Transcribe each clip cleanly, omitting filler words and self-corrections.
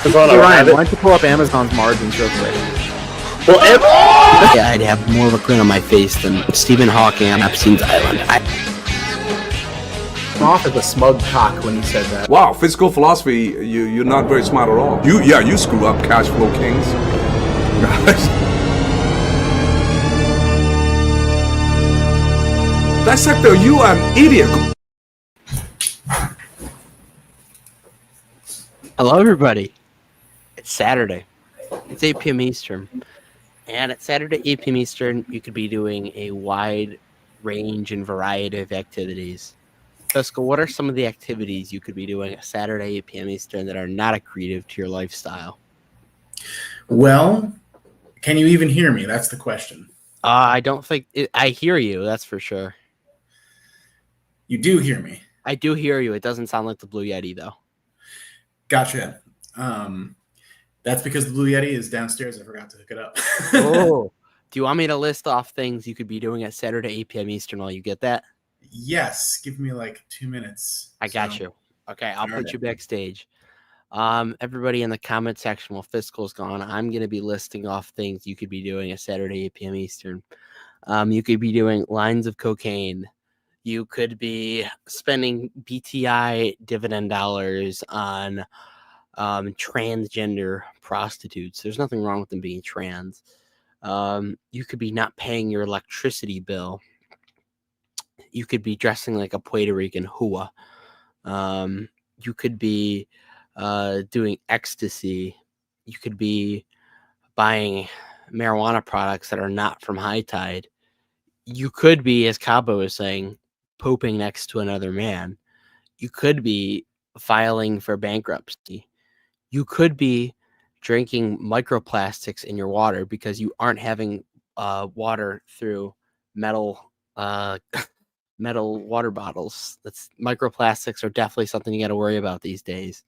Hey, Ryan, why don't you pull up Amazon's margins real quick? Well, yeah, I'd have more of a grin on my face than Stephen Hawking on Epstein's Island. I'm off as a smug cock when you said that. Wow, physical philosophy, you're not very smart at all. You screw up, cash flow kings. Dissector, you are an idiot. Hello, everybody. It's Saturday. It's 8 p.m. Eastern. And at Saturday, 8 p.m. Eastern, you could be doing a wide range and variety of activities. Fiscal, what are some of the activities you could be doing at Saturday, 8 p.m. Eastern that are not accretive to your lifestyle? Well, can you even hear me? That's the question. I don't think I hear you. That's for sure. You do hear me. I do hear you. It doesn't sound like the Blue Yeti, though. Gotcha. That's because the Blue Yeti is downstairs. I forgot to hook it up. Oh, do you want me to list off things you could be doing at Saturday, 8 p.m. Eastern while you get that? Yes. Give me like 2 minutes. I got you. Okay, I'll put you backstage. Everybody in the comment section while Fiscal's gone, I'm going to be listing off things you could be doing at Saturday, 8 p.m. Eastern. You could be doing lines of cocaine. You could be spending BTI dividend dollars on transgender prostitutes. There's nothing wrong with them being trans. You could be not paying your electricity bill. You could be dressing like a Puerto Rican hua. You could be doing ecstasy. You could be buying marijuana products that are not from High Tide. You could be, as Cabo was saying, pooping next to another man. You could be filing for bankruptcy. You could be drinking microplastics in your water because you aren't having water through metal metal water bottles. That's microplastics are definitely something you got to worry about these days.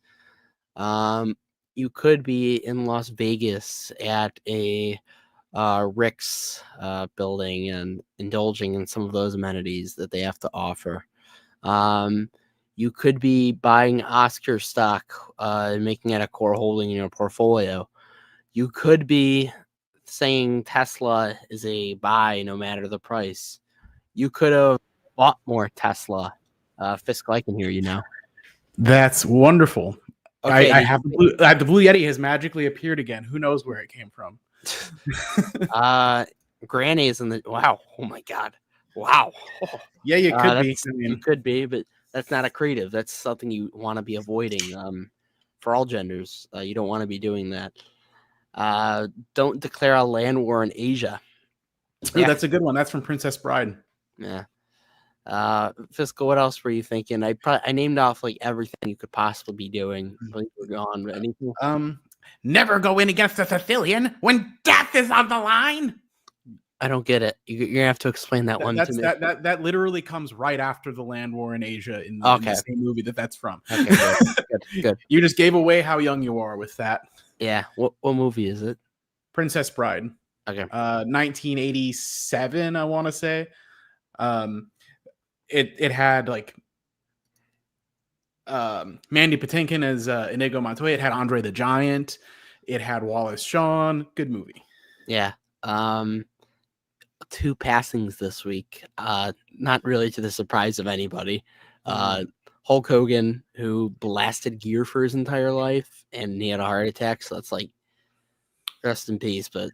You could be in Las Vegas at a Rick's building and indulging in some of those amenities that they have to offer. You could be buying Oscar stock and making it a core holding in your portfolio. You could be saying Tesla is a buy no matter the price. You could have bought more Tesla. Fiscal, I can hear you now. That's wonderful. Okay, I have the Blue Yeti has magically appeared again. Who knows where it came from? Granny's in the wow. Oh my god. Wow. Oh. Yeah, you could be. You could be, but that's not accretive. That's something you want to be avoiding. For all genders, you don't want to be doing that. Don't declare a land war in Asia. Yeah, that's a good one. That's from Princess Bride. Yeah. Fiscal, what else were you thinking? I named off like everything you could possibly be doing. We're gone. Anything? Never go in against a Sicilian when death is on the line. I don't get it. You're gonna have to explain that one to me. That literally comes right after the land war in Asia in the same movie that's from. Okay, good. You just gave away how young you are with that. Yeah. What movie is it? Princess Bride. Okay. 1987, I want to say. It had like Mandy Patinkin as Inigo Montoya. It had Andre the Giant. It had Wallace Shawn. Good movie. Yeah. 2 passings this week. Not really to the surprise of anybody. Hulk Hogan, who blasted gear for his entire life, and he had a heart attack. So that's like, rest in peace. But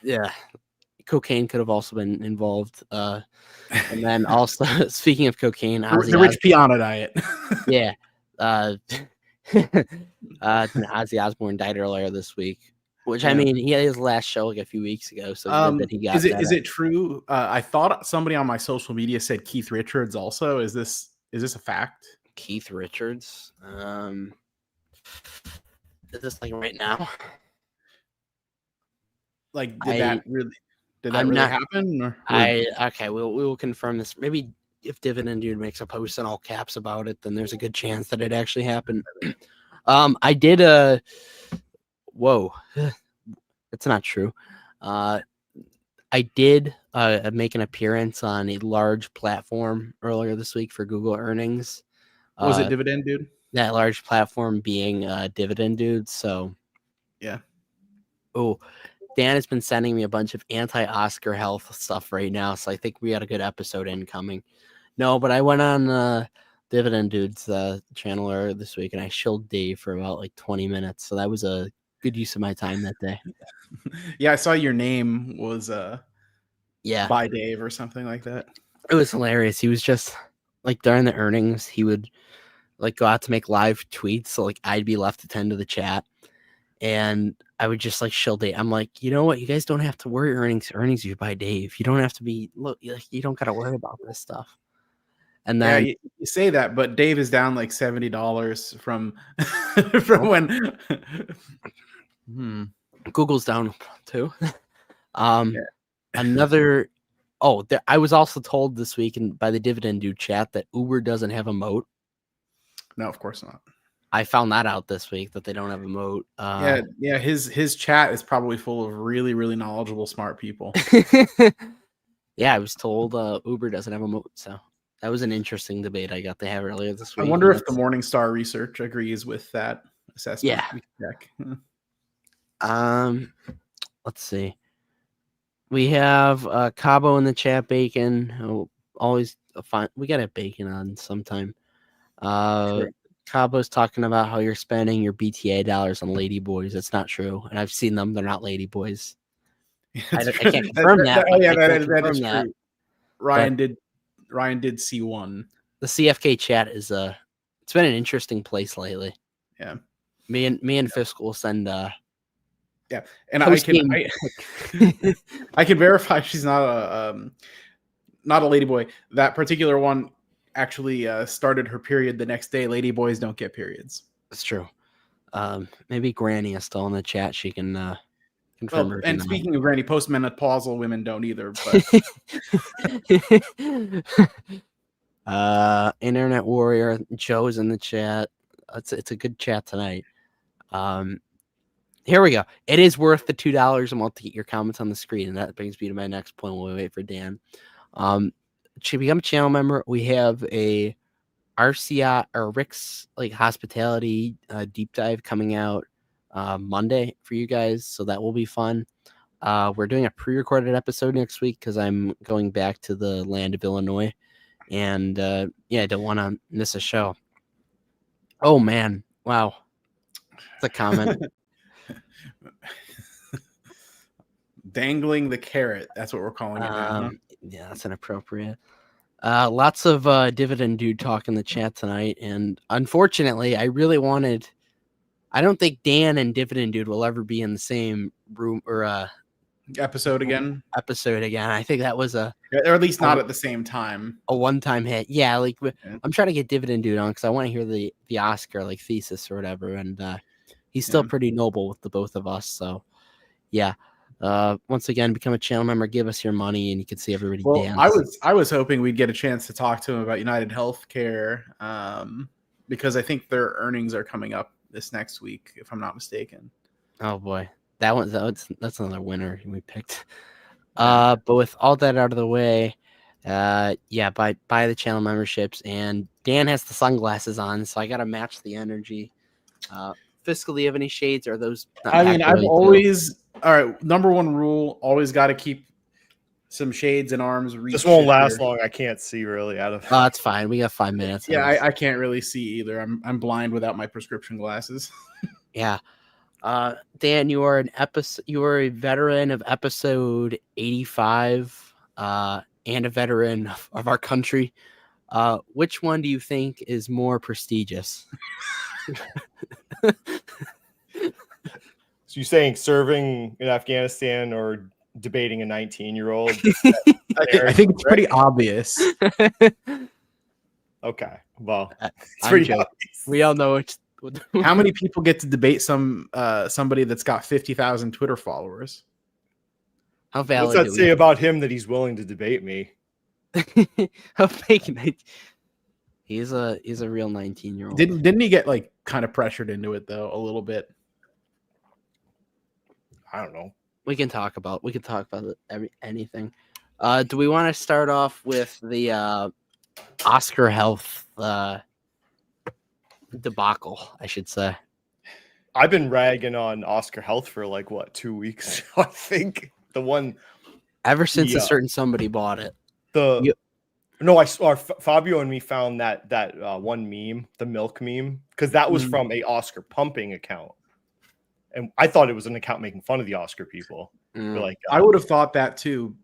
yeah, cocaine could have also been involved. And then also, speaking of cocaine, the Rich Piana diet. Yeah. Ozzy Osbourne died earlier this week. Which, I mean, he had his last show like a few weeks ago. So that he got is it true? I thought somebody on my social media said Keith Richards also. Is this a fact? Keith Richards? Is this like right now? Like, did that really happen? Or? Okay, we will confirm this. Maybe if Dividend Dude makes a post in all caps about it, then there's a good chance that it actually happened. I did whoa, that's not true. I did make an appearance on a large platform earlier this week for Google earnings. Was it Dividend Dude? that large platform being Dividend Dude. So Yeah. Oh, Dan has been sending me a bunch of anti-Oscar health stuff right now, so I think we got a good episode incoming. No, but I went on Dividend Dude's channel earlier this week, and I shilled Dave for about like 20 minutes, so that was a good use of my time that day. Yeah, I saw your name was Yeah, by Dave or something like that. it was hilarious. He was just like during the earnings, he would like go out to make live tweets, so like I'd be left to tend to the chat. And I would just like shill Dave. I'm like, you know what? You guys don't have to worry. Earnings are by Dave. You don't have to be you don't got to worry about this stuff. And then you say that, but Dave is down like $70 from when. Google's down too. Another. I was also told this week by the Dividend Dude chat that Uber doesn't have a moat. No, of course not. I found that out this week that they don't have a moat. Yeah. His chat is probably full of really, really knowledgeable, smart people. Yeah, I was told Uber doesn't have a moat, so that was an interesting debate I got to have earlier this week. I wonder if the Morningstar research agrees with that assessment. Yeah. We can check. Let's see. We have Cabo in the chat. Bacon, always fun. We got a Bacon on sometime. Sure. Cabo's talking about how you're spending your BTA dollars on ladyboys. That's not true, and I've seen them. They're not ladyboys. I can't confirm that. That is true. Ryan did see one. The CFK chat is it's been an interesting place lately. Yeah, me and Fiscal will send yeah, and I can verify she's not a ladyboy. That particular one actually started her period the next day. Ladyboys don't get periods. That's true. Maybe Granny is still in the chat. She can confirm her. And speaking of Granny, postmenopausal women don't either. But Internet Warrior Joe's in the chat. It's a good chat tonight. Here we go. It is worth the $2 a month to get your comments on the screen, and that brings me to my next point while we wait for Dan. To become a channel member, we have a RCI or Rick's like hospitality deep dive coming out Monday for you guys, so that will be fun. We're doing a pre-recorded episode next week because I'm going back to the land of Illinois, and I don't want to miss a show. Oh man, wow, it's a comment. Dangling the carrot. That's what we're calling it now. Huh? Yeah, that's inappropriate. Lots of Dividend Dude talk in the chat tonight, and unfortunately, I don't think Dan and Dividend Dude will ever be in the same room or episode again. I think that was or at least not at the same time. A one-time hit. Yeah, like I'm trying to get Dividend Dude on because I want to hear the Oscar like thesis or whatever, and he's still pretty noble with the both of us. So yeah. Once again, become a channel member, give us your money, and you can see everybody dance. I was hoping we'd get a chance to talk to him about United Healthcare, because I think their earnings are coming up this next week, if I'm not mistaken. Oh boy, that's another winner we picked. But with all that out of the way, buy the channel memberships, and Dan has the sunglasses on, so I gotta match the energy. Fiscal, do you have any shades? Or are those? I've always. All right, number one rule: always got to keep some shades and arms. This won't last long. I can't see really out of. Oh, that's fine. We got 5 minutes. Yeah, I can't really see either. I'm blind without my prescription glasses. Yeah, Dan, you are a veteran of episode 85, and a veteran of our country. Which one do you think is more prestigious? So you're saying serving in Afghanistan or debating a 19-year-old? I think it's pretty obvious. Okay, well, it's pretty obvious. We all know it. How many people get to debate somebody that's got 50,000 Twitter followers? How valid? What's that say about him that he's willing to debate me? How fake? He's a real 19-year-old. Didn't he get like kind of pressured into it though a little bit? I don't know. We can talk about anything. Do we want to start off with the Oscar health debacle, I should say. I've been ragging on Oscar Health for like what 2 weeks. I think the one Ever since Yeah. a certain somebody bought it. the You- no, I saw Fabio and me found that one meme, the milk meme, because that was Mm. from a Oscar pumping account, and I thought it was an account making fun of the Oscar people. We're like, I would have thought that too.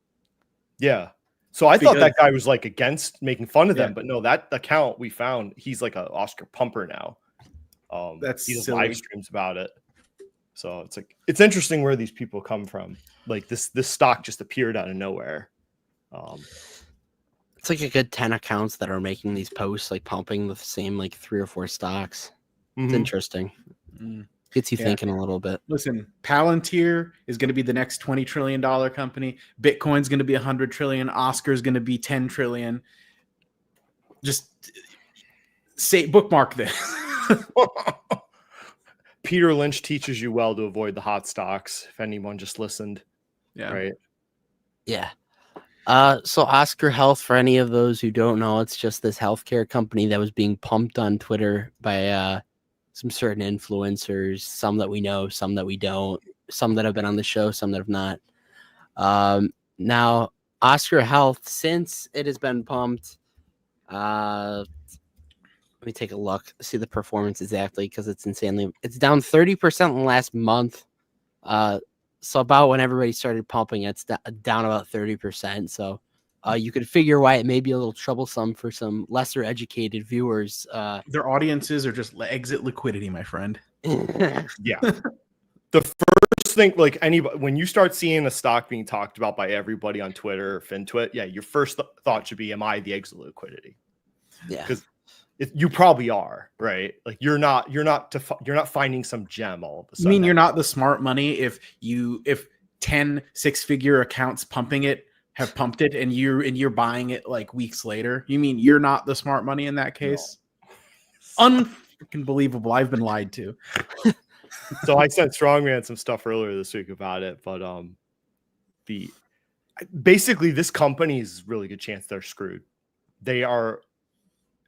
yeah. So I thought that Because- guy was like against making fun of them, Yeah. but no, that account we found, he's like an Oscar pumper now. That's he does silly. live streams about it. So it's like it's interesting where these people come from. Like this stock just appeared out of nowhere. It's like a good 10 accounts that are making these posts, like pumping the same like 3 or 4 stocks. It's Mhm. interesting. Mm. Gets you Yeah. thinking a little bit. Listen, Palantir is going to be the next $20 trillion company. Bitcoin's going to be 100 trillion. Oscar's going to be 10 trillion. Just say bookmark this. Peter Lynch teaches you well to avoid the hot stocks. If anyone just listened, Yeah. right? Yeah. So Oscar Health, for any of those who don't know, it's just this healthcare company that was being pumped on Twitter by some certain influencers, some that we know, some that we don't, some that have been on the show, some that have not. Now, Oscar Health, since it has been pumped, let me take a look, see the performance exactly, because it's it's down 30% in the last month. So about when everybody started pumping, it's down about 30%. So you could figure why it may be a little troublesome for some lesser educated viewers. Their audiences are just exit liquidity, my friend. Yeah. The first thing, like anybody, when you start seeing a stock being talked about by everybody on Twitter or FinTwit, yeah, your first thought should be, "Am I the exit liquidity?" Yeah. Because you probably are, right? Like you're not finding some gem all of a You sudden. mean you're not the smart money if 10 six-figure accounts pumping it have pumped it and you're buying it like weeks later? You mean you're not the smart money in that case? Unfucking believable. I've been lied to. So I sent Strongman some stuff earlier this week about it, but basically this company is really good chance they're screwed. They are.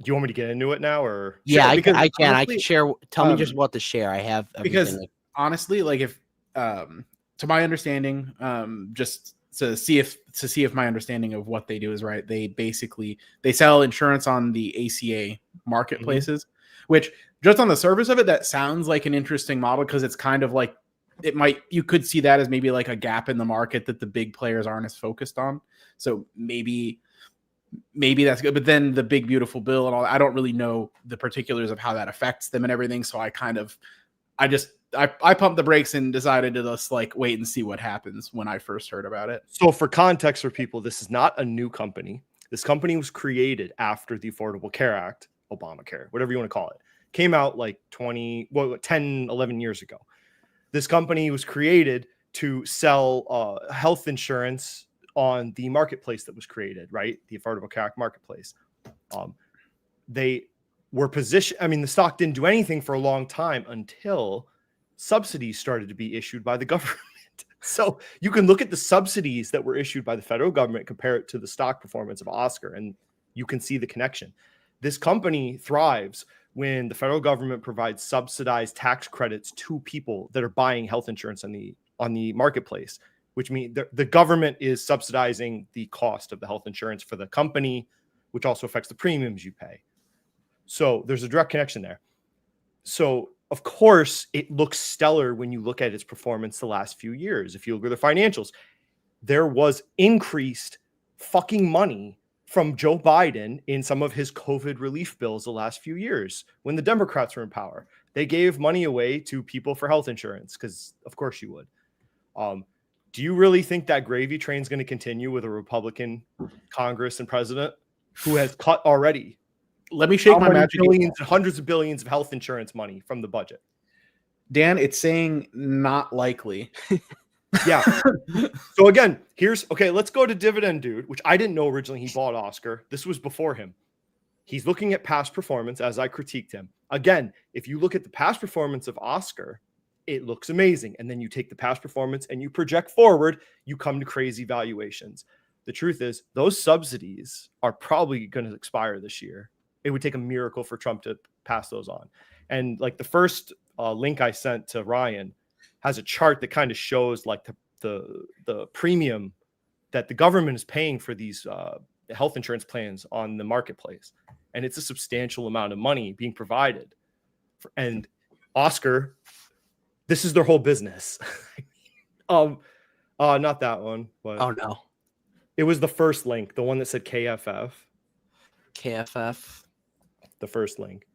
Do you want me to get into it now, or Yeah, I because can honestly, share. Tell me just what to share. I have everything. Because honestly, like if to my understanding, just to see if my understanding of what they do is right, they sell insurance on the ACA marketplaces, which just on the surface of it, that sounds like an interesting model because it's kind of like you could see that as maybe like a gap in the market that the big players aren't as focused on. So maybe that's good. But then the big beautiful bill and all, I don't really know the particulars of how that affects them and everything. So I pumped the brakes and decided to just like wait and see what happens when I first heard about it. So for context for people, this is not a new company. This company was created after the Affordable Care Act, Obamacare, whatever you want to call it, came out like 10, 11 years ago. This company was created to sell health insurance on the marketplace that was created, right? The Affordable Care Act marketplace. They were positioned. I mean, the stock didn't do anything for a long time until subsidies started to be issued by the government. So you can look at the subsidies that were issued by the federal government, compare it to the stock performance of Oscar, and you can see the connection. This company thrives when the federal government provides subsidized tax credits to people that are buying health insurance on the marketplace, which means the government is subsidizing the cost of the health insurance for the company, which also affects the premiums you pay. So there's a direct connection there. So of course, it looks stellar when you look at its performance the last few years. If you look at the financials, there was increased fucking money from Joe Biden in some of his COVID relief bills the last few years when the Democrats were in power. They gave money away to people for health insurance because, of course, you would. Do you really think that gravy train is going to continue with a Republican Congress and president who has cut already? Let me shake my magic. Billions and hundreds of billions of health insurance money from the budget. Dan, it's saying not likely. Yeah. So again, let's go to Dividend Dude, which I didn't know originally he bought Oscar. This was before him. He's looking at past performance as I critiqued him. Again, if you look at the past performance of Oscar, it looks amazing. And then you take the past performance and you project forward, you come to crazy valuations. The truth is those subsidies are probably going to expire this year. It would take a miracle for Trump to pass those on. And like the first link I sent to Ryan has a chart that kind of shows like the premium that the government is paying for these health insurance plans on the marketplace. And it's a substantial amount of money being provided. And Oscar, this is their whole business. Not that one, but Oh no. it was the first link, the one that said KFF. KFF. The first link.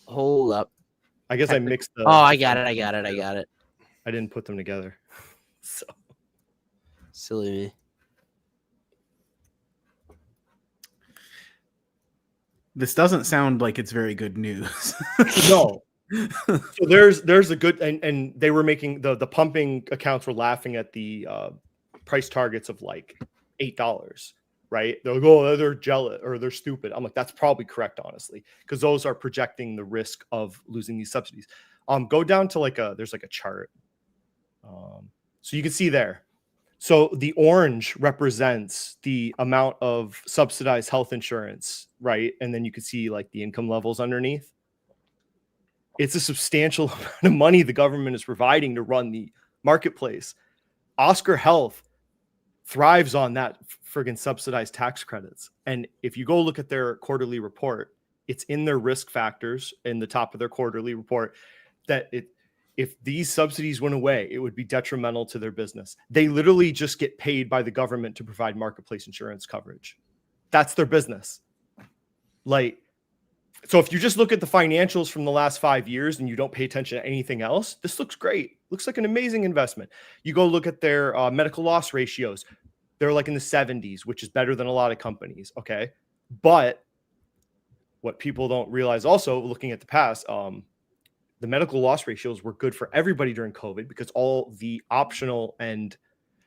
Hold up. I guess I mixed the. Oh, I got it. I didn't put them together. So Silly me. This doesn't sound like it's very good news. no. So there's a good and they were making the pumping accounts were laughing at the price targets of like $8, right? They'll go, oh, they're jealous or they're stupid. I'm like, that's probably correct, honestly, because those are projecting the risk of losing these subsidies. Go down to there's like a chart. So you can see there. So the orange represents the amount of subsidized health insurance, right? And then you can see like the income levels underneath. It's a substantial amount of money the government is providing to run the marketplace. Oscar Health thrives on that friggin' subsidized tax credits. And if you go look at their quarterly report, it's in their risk factors in the top of their quarterly report that if these subsidies went away, it would be detrimental to their business. They literally just get paid by the government to provide marketplace insurance coverage. That's their business. So if you just look at the financials from the last 5 years and you don't pay attention to anything else, this looks great. Looks like an amazing investment. You go look at their medical loss ratios. They're like in the 70s, which is better than a lot of companies. Okay. But what people don't realize also looking at the past, the medical loss ratios were good for everybody during COVID because all the optional and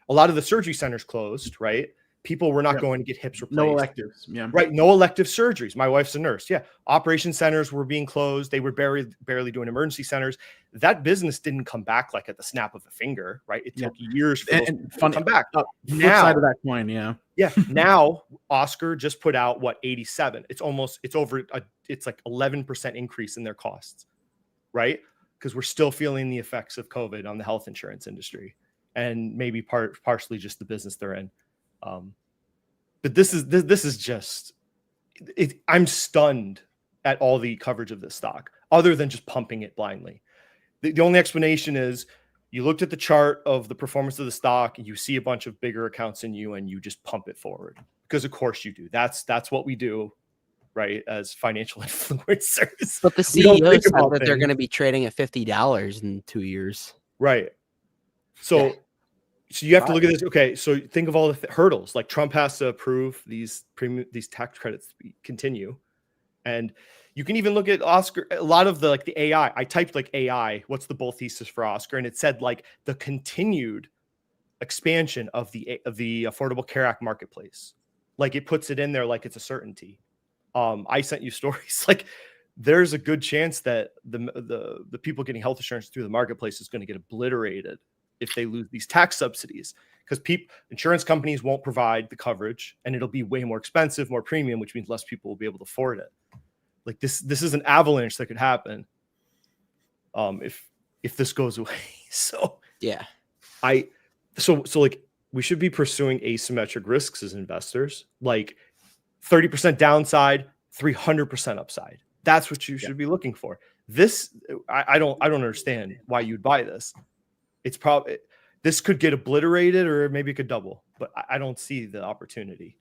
a lot of the surgery centers closed, right? People were not going to get hips replaced. No electives. Yeah. Right. No elective surgeries. My wife's a nurse. Yeah. Operation centers were being closed. They were barely doing emergency centers. That business didn't come back like at the snap of a finger, right? It took years for and fun, to come back. Flip side of that coin. Yeah. Yeah. Now Oscar just put out 87. It's like 11% increase in their costs, right? Because we're still feeling the effects of COVID on the health insurance industry and maybe partially just the business they're in. But this is just it. I'm stunned at all the coverage of this stock other than just pumping it blindly. The only explanation is you looked at the chart of the performance of the stock and you see a bunch of bigger accounts in you and you just pump it forward because of course you do. That's what we do, right? As financial influencers. But the CEO said that they're going to be trading at $50 in 2 years. Right. So you have to look at this. Okay, so think of all the hurdles. Like Trump has to approve these tax credits to continue, and you can even look at Oscar. A lot of the AI. I typed AI. What's the bull thesis for Oscar? And it said the continued expansion of the Affordable Care Act marketplace. It puts it in there like it's a certainty. I sent you stories there's a good chance that the people getting health insurance through the marketplace is going to get obliterated if they lose these tax subsidies, because insurance companies won't provide the coverage and it'll be way more expensive, more premium, which means less people will be able to afford it. This is an avalanche that could happen if this goes away. So yeah, so we should be pursuing asymmetric risks as investors, 30% downside, 300% upside. That's what you should be looking for. This I don't understand why you'd buy this. It's probably this could get obliterated or maybe it could double, but I don't see the opportunity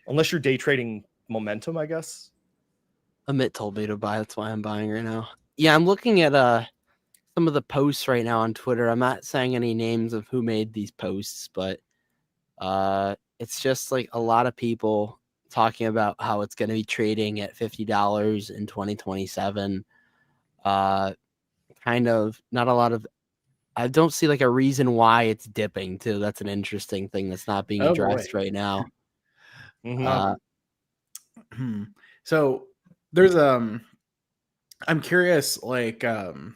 unless you're day trading momentum, I guess. Amit told me to buy. That's why I'm buying right now. Yeah, I'm looking at some of the posts right now on Twitter. I'm not saying any names of who made these posts, but it's just a lot of people talking about how it's going to be trading at $50 in 2027. Kind of not a lot of. I don't see a reason why it's dipping too. That's an interesting thing that's not being addressed right now. Mm-hmm. So there's I'm curious, on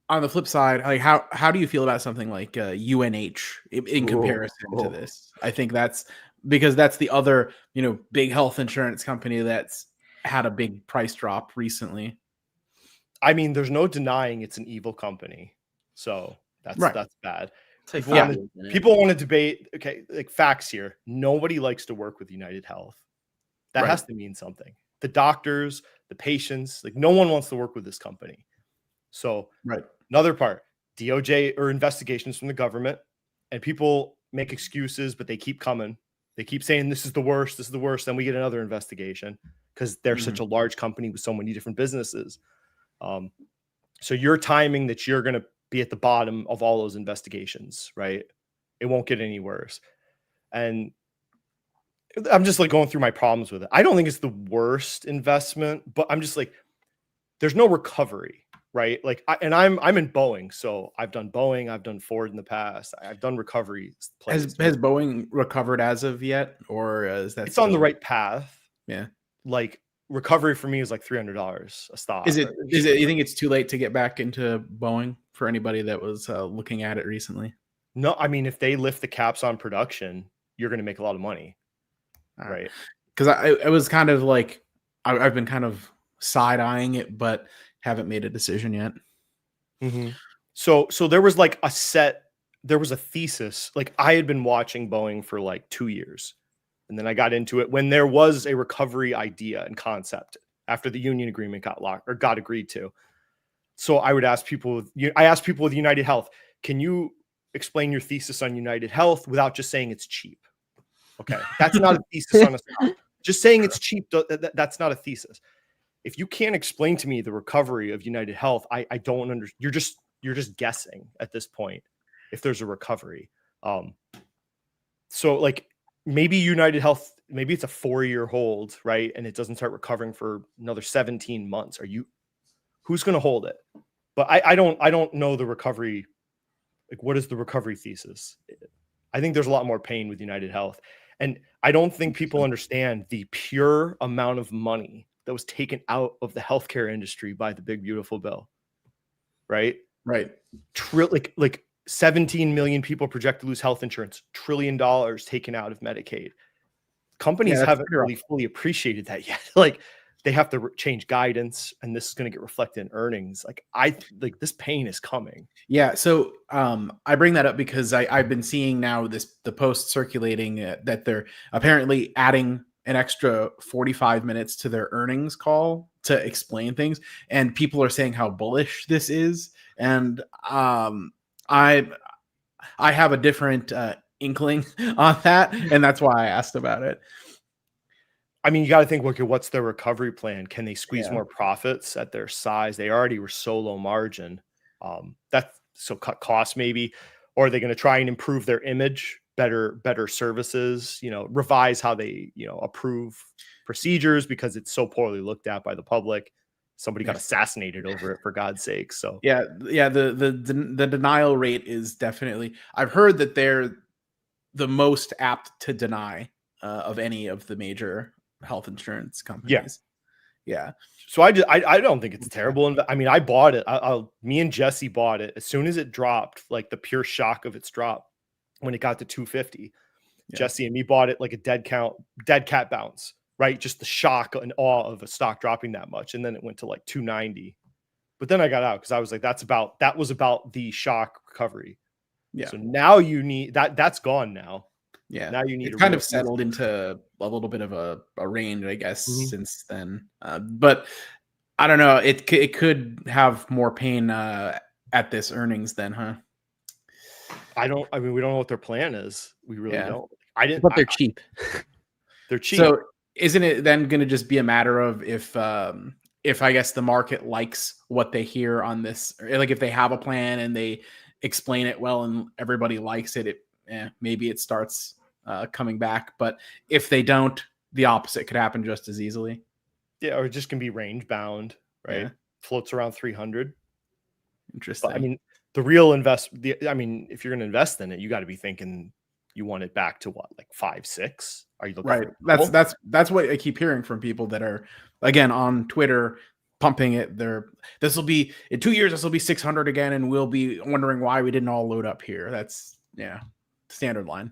the flip side, how do you feel about something like UNH in comparison to this? I think that's because that's the other, big health insurance company that's had a big price drop recently. I mean, there's no denying it's an evil company. So that's Right. that's bad. Say People five want in it. people want to debate. Okay, like facts here. Nobody likes to work with United Health. That Right. has to mean something. The doctors, the patients, like no one wants to work with this company. So Right. another part, DOJ or investigations from the government, and people make excuses, but they keep coming. They keep saying this is the worst, this is the worst. Then we get another investigation because they're such a large company with so many different businesses. So you're timing that you're going to be at the bottom of all those investigations, right? It won't get any worse. And I'm just like going through my problems with it. I don't think it's the worst investment, but I'm just like, there's no recovery, right? Like, I'm in Boeing, so I've done Boeing, I've done Ford in the past, I've done recovery plays. Has Boeing recovered as of yet, or is that It's on the right path? Yeah. Like recovery for me is like $300 a stock. Is it? You think it's too late to get back into Boeing for anybody that was looking at it recently? No, I mean, if they lift the caps on production, you're going to make a lot of money, right? Because I was kind of like, I've been kind of side eyeing it, but haven't made a decision yet. Mm-hmm. So there was like there was a thesis. Like I had been watching Boeing for like 2 years, and then I got into it when there was a recovery idea and concept after the union agreement got agreed to. So I would ask people. I asked people with United Health, can you explain your thesis on United Health without just saying it's cheap? Okay, that's not a thesis on a stock. Just saying it's cheap, that's not a thesis. If you can't explain to me the recovery of United Health, I don't understand. You're just guessing at this point if there's a recovery. So like maybe United Health, maybe it's a 4-year hold, right? And it doesn't start recovering for another 17 months. Who's going to hold it? But I don't know the recovery. Like, what is the recovery thesis? I think there's a lot more pain with United Health. And I don't think people understand the pure amount of money that was taken out of the healthcare industry by the big, beautiful bill. Right? Right. Like 17 million people project to lose health insurance, $1 trillion taken out of Medicaid. Companies haven't really fully appreciated that yet. Like they have to change guidance, and this is going to get reflected in earnings. Like this pain is coming. Yeah. So I bring that up because I've been seeing now the post circulating that they're apparently adding an extra 45 minutes to their earnings call to explain things, and people are saying how bullish this is. And I have a different inkling on that, and that's why I asked about it. I mean, you got to think, okay, what's their recovery plan? Can they squeeze more profits at their size? They already were so low margin. Cut costs maybe, or are they going to try and improve their image, better services, revise how they, approve procedures because it's so poorly looked at by the public. Somebody got assassinated over it, for God's sake. So the denial rate is definitely, I've heard that they're the most apt to deny of any of the major health insurance companies. Yeah. So I don't think it's terrible. I mean, I bought it. Me and Jesse bought it as soon as it dropped, like the pure shock of its drop when it got to 250. Yeah. Jesse and me bought it like a dead cat bounce, right? Just the shock and awe of a stock dropping that much. And then it went to like 290. But then I got out because I was like, that was about the shock recovery. Yeah. So now you need that's gone now. Yeah. Now you need to kind of settled into a little bit of a range, I guess, since then. But I don't know. It could have more pain at this earnings then, huh? We don't know what their plan is. We really don't. But they're cheap. They're cheap. So isn't it then going to just be a matter of if I guess the market likes what they hear on this, like if they have a plan and they explain it well and everybody likes it, maybe it starts coming back. But if they don't, the opposite could happen just as easily. Yeah, or it just can be range bound, right? Yeah. Floats around 300. Interesting. But, I mean, the real if you're going to invest in it, you got to be thinking you want it back to what, like 5-6? Are you looking right? That's what I keep hearing from people that are, again, on Twitter pumping it. This will be in 2 years. This will be 600 again, and we'll be wondering why we didn't all load up here. That's standard line.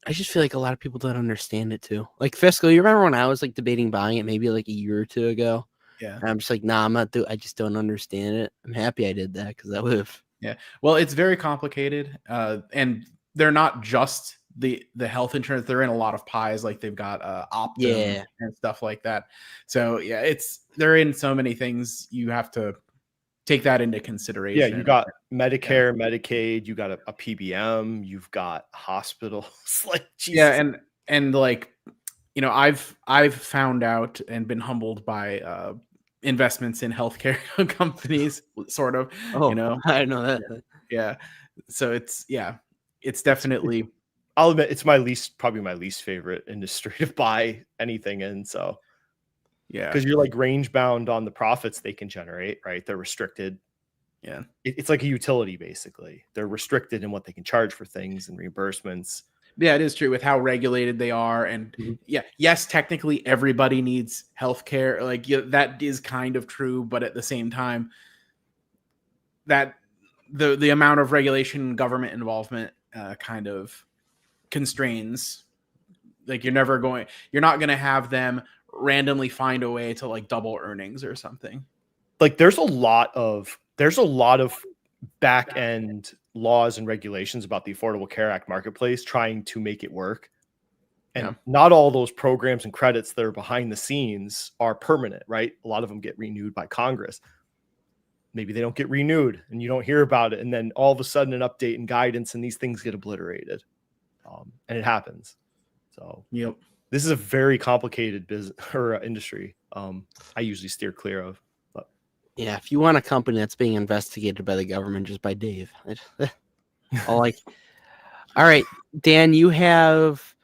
I just feel like a lot of people don't understand it too. Like Fiscal, you remember when I was like debating buying it maybe like a year or two ago? Yeah. And I'm just like, nah, I'm not. I just don't understand it. I'm happy I did that because I would have. Yeah. Well, it's very complicated. And they're not just the health insurance. They're in a lot of pies. Like they've got Optum and stuff like that. So yeah, they're in so many things. You have to take that into consideration. Yeah, you got Medicare, Medicaid, you got a PBM, you've got hospitals. Like, Jesus. Yeah, and like, you know, I've found out and been humbled by investments in healthcare companies, sort of. Oh, you know, I know that. Yeah. So it's definitely. I'll admit it's probably my least favorite industry to buy anything in. So Yeah, because you're like range bound on the profits they can generate, right? They're restricted. Yeah, it's like a utility basically. They're restricted in what they can charge for things and reimbursements. Yeah, it is true with how regulated they are, and yes, technically everybody needs healthcare. Like that is kind of true, but at the same time, that the amount of regulation, government involvement, kind of constrains. Like you're not going to have them randomly find a way to like double earnings or something. Like there's a lot of back end laws and regulations about the Affordable Care Act marketplace trying to make it work. And not all those programs and credits that are behind the scenes are permanent, right? A lot of them get renewed by Congress. Maybe they don't get renewed and you don't hear about it. And then all of a sudden an update and guidance and these things get obliterated. And it happens. So this is a very complicated business or industry. I usually steer clear of. But. Yeah, if you want a company that's being investigated by the government, just buy Dave. All right, Dan, you have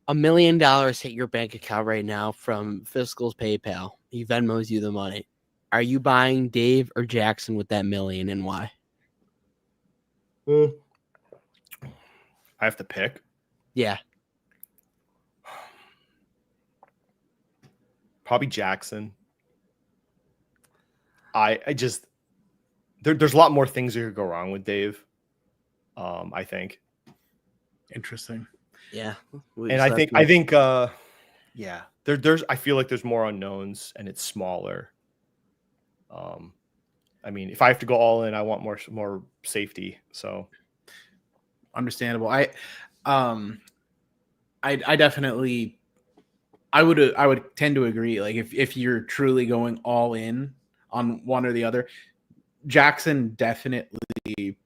$1 million hit your bank account right now from Fiscal's PayPal. He Venmos you the money. Are you buying Dave or Jackson with that $1 million, and why? I have to pick. Yeah. Probably Jackson. I just there's a lot more things that could go wrong with Dave. I think. Interesting. Yeah. And I think yeah. There's I feel like there's more unknowns and it's smaller. I mean, if I have to go all in, I want more safety. So understandable. I definitely I would tend to agree. Like if you're truly going all in on one or the other, Jackson definitely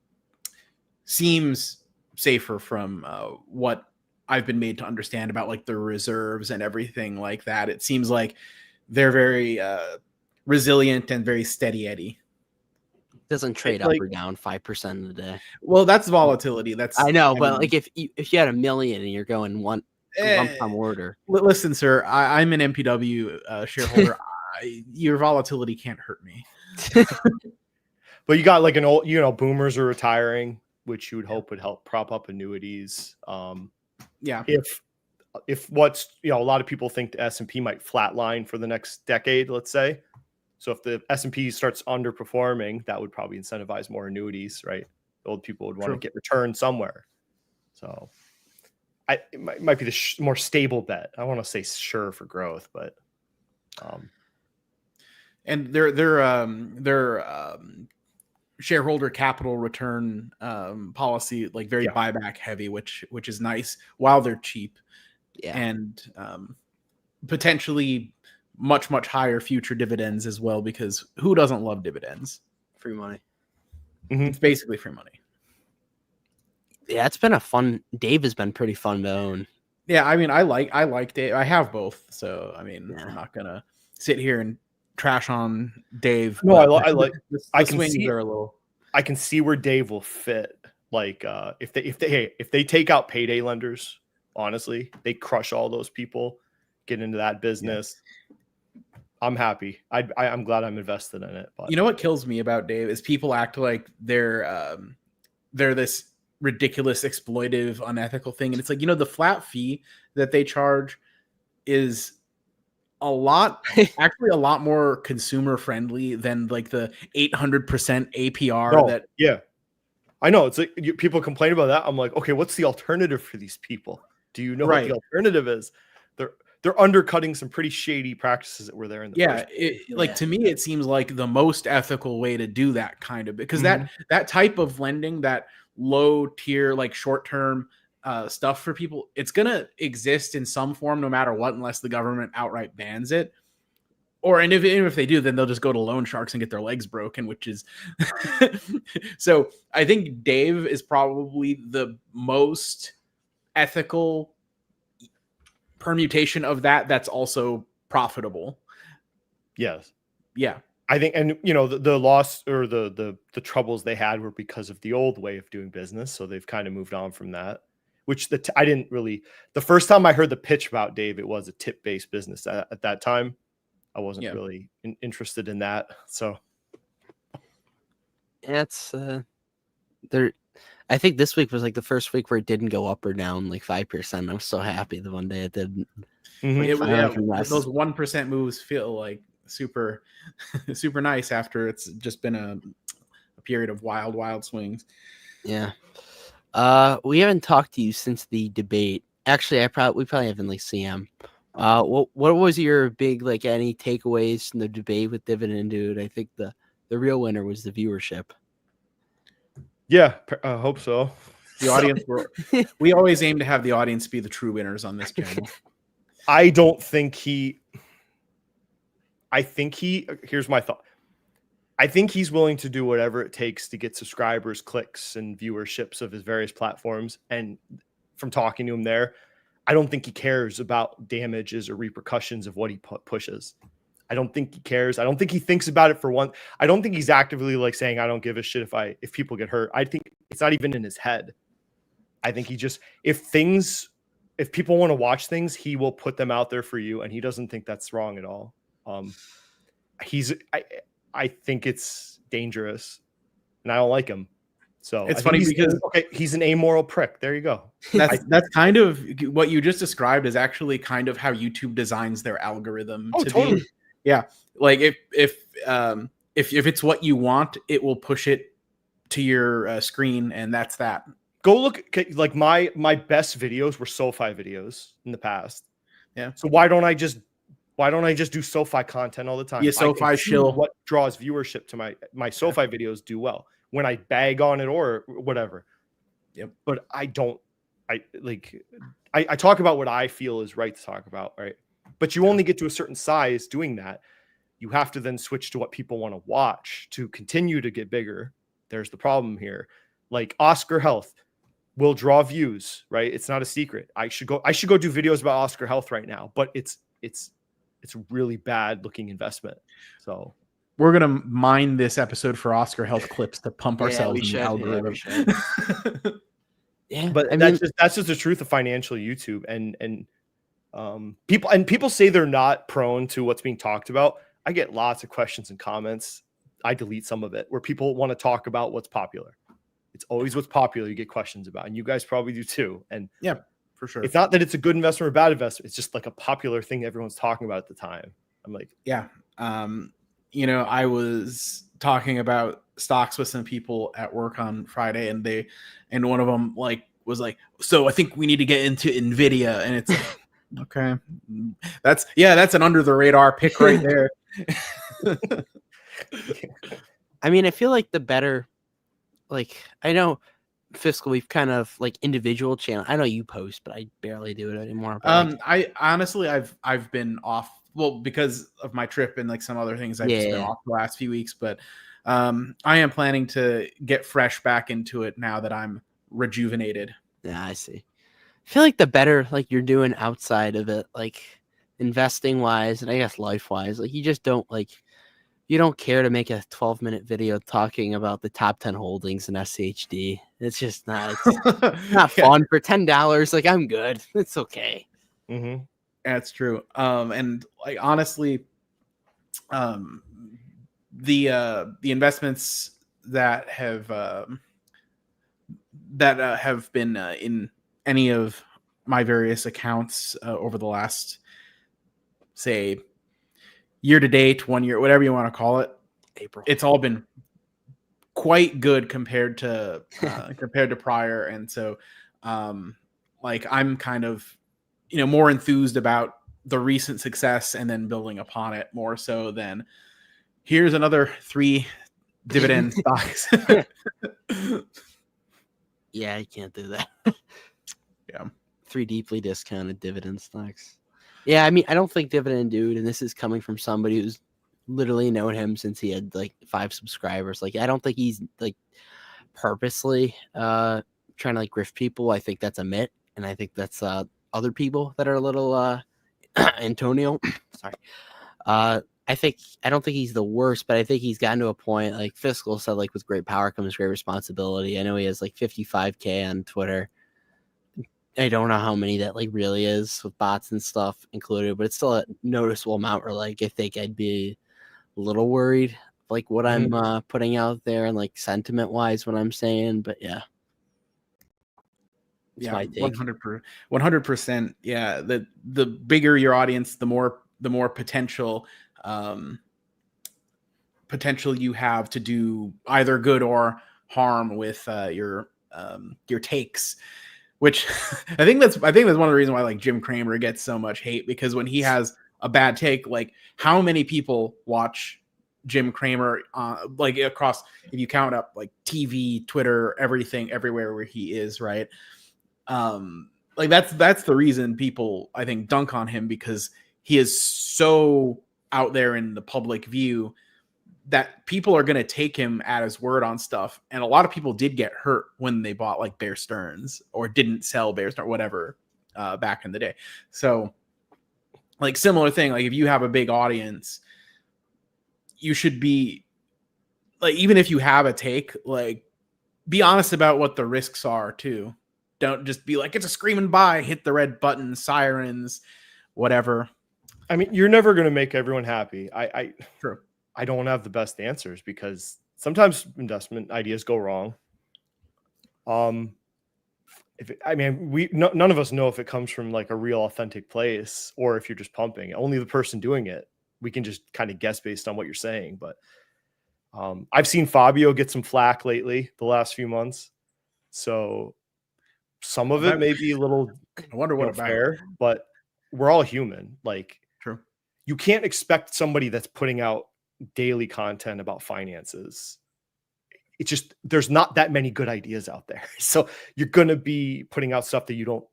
seems safer from what I've been made to understand about like the reserves and everything like that. It seems like they're very resilient and very steady Eddie. Doesn't trade up or down 5% a day. Well, that's volatility. I know, but like if you had $1 million and you're going lump sum order. Listen, sir, I'm an MPW shareholder. Your volatility can't hurt me. But you got like an old, boomers are retiring, which you would hope would help prop up annuities. If what's, a lot of people think the S&P might flatline for the next decade, let's say. So if the S&P starts underperforming, that would probably incentivize more annuities, right? Old people would want to get return somewhere. So it might be the more stable bet. I want to say sure for growth, but and their shareholder capital return policy, like very buyback heavy, which is nice while they're cheap, and potentially much higher future dividends as well, because who doesn't love dividends? Free money. It's basically free money. Yeah, it's been Dave has been pretty fun to own. Yeah, I mean, I like Dave. I have both, so I mean, I'm not gonna sit here and trash on Dave. No, I like. I can see where Dave will fit. Like, if they take out payday lenders, honestly, they crush all those people, get into that business. I'm happy. I'm glad I'm invested in it. But you know what kills me about Dave is people act like they're this ridiculous, exploitive, unethical thing, and it's like, the flat fee that they charge is actually a lot more consumer friendly than like the 800% APR. I know, it's like people complain about that. I'm like, okay, what's the alternative for these people? Do you know what the alternative is? They're undercutting some pretty shady practices that were there in the first place. Like to me, it seems like the most ethical way to do that kind of, because that type of lending, that low tier, like short term stuff for people, it's gonna exist in some form no matter what, unless the government outright bans it. Or and if they do, then they'll just go to loan sharks and get their legs broken, which is so I think Dave is probably the most ethical permutation of that's also profitable. Yes. Yeah. I think, and the loss or the troubles they had were because of the old way of doing business. So they've kind of moved on from that, which I didn't really, the first time I heard the pitch about Dave, it was a tip-based business at that time. I wasn't really interested in that. So it's there. I think this week was like the first week where it didn't go up or down like 5%. I'm so happy the one day it didn't. Those 1% moves feel like super nice after it's just been a period of wild swings. Yeah. We haven't talked to you since the debate. Actually, we probably haven't like CM. What was your big, like, any takeaways from the debate with Dividend Dude? I think the real winner was the viewership. Yeah, I hope so. The audience, we always aim to have the audience be the true winners on this channel. Here's my thought. I think he's willing to do whatever it takes to get subscribers, clicks, and viewerships of his various platforms. And from talking to him there, I don't think he cares about damages or repercussions of what he pushes. I don't think he cares. I don't think he thinks about it for one. I don't think he's actively like saying, I don't give a shit if people get hurt. I think it's not even in his head. I think he just, if people want to watch things, he will put them out there for you. And he doesn't think that's wrong at all. I think it's dangerous and I don't like him. So it's funny because he's an amoral prick. There you go. That's kind of what you just described is actually kind of how YouTube designs their algorithm. Totally. Yeah. Like if it's what you want, it will push it to your screen, and that's that. Go look. Like my best videos were SoFi videos in the past. Yeah. So why don't I just do SoFi content all the time? Yeah, SoFi shill. What draws viewership to my SoFi videos do well when I bag on it or whatever. Yep. But I talk about what I feel is right to talk about, right? But you only get to a certain size doing that. You have to then switch to what people want to watch to continue to get bigger. There's the problem here. Like Oscar Health will draw views, right? It's not a secret. I should go do videos about Oscar Health right now, but it's a really bad looking investment. So we're gonna mine this episode for Oscar Health clips to pump ourselves in the algorithm. Yeah, but that's just the truth of financial YouTube, and people say they're not prone to what's being talked about. I get lots of questions and comments. I delete some of it where people want to talk about what's popular. It's always what's popular you get questions about, and you guys probably do too. And yeah, for sure. It's not that it's a good investment or bad investment. It's just like a popular thing everyone's talking about at the time. I'm like, yeah. I was talking about stocks with some people at work on Friday, and one of them was like, so I think we need to get into Nvidia, and it's like, okay, that's an under the radar pick right there. I mean, I feel like the better, like, I know Fiscal, we've kind of like individual channel. I know you post, but I barely do it anymore. I honestly, I've been off, well, because of my trip and like some other things. I've just been off the last few weeks, but I am planning to get fresh back into it now that I'm rejuvenated. Yeah, I see. I feel like the better like you're doing outside of it, like investing wise and I guess life wise, like you just don't you don't care to make a 12-minute video talking about the top 10 holdings in SHD. It's just not not fun for $10. Like I'm good. It's okay. Mm-hmm. That's true. And like honestly, the investments that have been in any of my various accounts over the last, say, year to date, 1 year, whatever you want to call it, April. It's all been quite good compared to prior, and so like I'm kind of, more enthused about the recent success and then building upon it more so than here's another 3 dividend stocks. Yeah, you can't do that. Yeah. 3 deeply discounted dividend stocks. Yeah, I mean, I don't think Dividend Dude, and this is coming from somebody who's literally known him since he had like 5 subscribers. Like, I don't think he's like purposely trying to like grift people. I think that's a myth, and I think that's other people that are a little Antonio. Sorry. I don't think he's the worst, but I think he's gotten to a point, like Fiscal said, like with great power comes great responsibility. I know he has like 55K on Twitter. I don't know how many that like really is with bots and stuff included, but it's still a noticeable amount where like I think I'd be a little worried like what I'm putting out there and like sentiment wise what I'm saying. But yeah. It's my take. 100%. Yeah. The bigger your audience, the more potential you have to do either good or harm with your takes. Which I think that's one of the reasons why like Jim Cramer gets so much hate, because when he has a bad take, like how many people watch Jim Cramer like across, if you count up like TV, Twitter, everything, everywhere where he is, right? Like that's the reason people I think dunk on him, because he is so out there in the public view that people are going to take him at his word on stuff. And a lot of people did get hurt when they bought like Bear Stearns or didn't sell Bear Stearns, whatever, back in the day. So like similar thing, like if you have a big audience, you should be like, even if you have a take, like be honest about what the risks are too. Don't just be like, it's a screaming buy, hit the red button, sirens, whatever. I mean, you're never going to make everyone happy. True. I don't have the best answers because sometimes investment ideas go wrong. None of us know if it comes from like a real authentic place or if you're just pumping. Only the person doing it, we can just kind of guess based on what you're saying. But I've seen Fabio get some flack lately the last few months. So some of it may be a little I wonder what about fair, but we're all human. Like, true. You can't expect somebody that's putting out daily content about finances. It's just, there's not that many good ideas out there. So you're going to be putting out stuff that you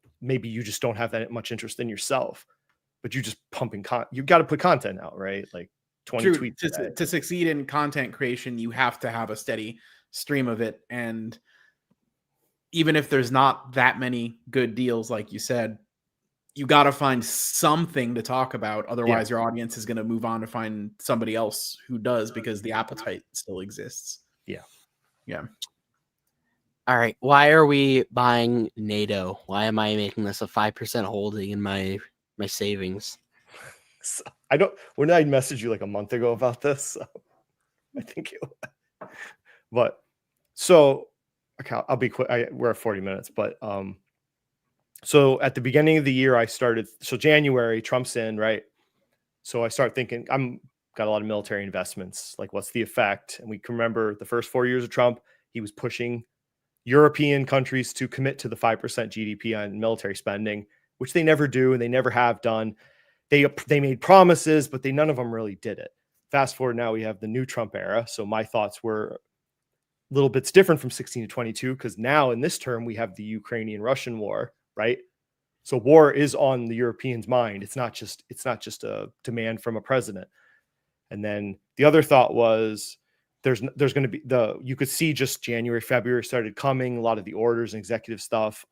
just don't have that much interest in yourself, but you're just pumping you got to put content out, right? Like 20 True. tweets. To succeed in content creation, you have to have a steady stream of it. And even if there's not that many good deals, like you said, you got to find something to talk about. Otherwise, your audience is going to move on to find somebody else who does, because the appetite still exists. Yeah. Yeah. All right. Why are we buying NATO? Why am I making this a 5% holding in my savings? So, when I messaged you like a month ago about this, so I think but so okay, I'll be quick. We're at 40 minutes, but so at the beginning of the year, January, Trump's in, right? So I start thinking, got a lot of military investments. Like, what's the effect? And we can remember the first 4 years of Trump, he was pushing European countries to commit to the 5% GDP on military spending, which they never do and they never have done. They made promises, but none of them really did it. Fast forward, now we have the new Trump era. So my thoughts were little bits different from 16 to 22, because now in this term we have the Ukrainian-Russian war, right? So war is on the Europeans' mind. It's not just a demand from a president. And then the other thought was there's going to be you could see just January, February started coming, a lot of the orders and executive stuff.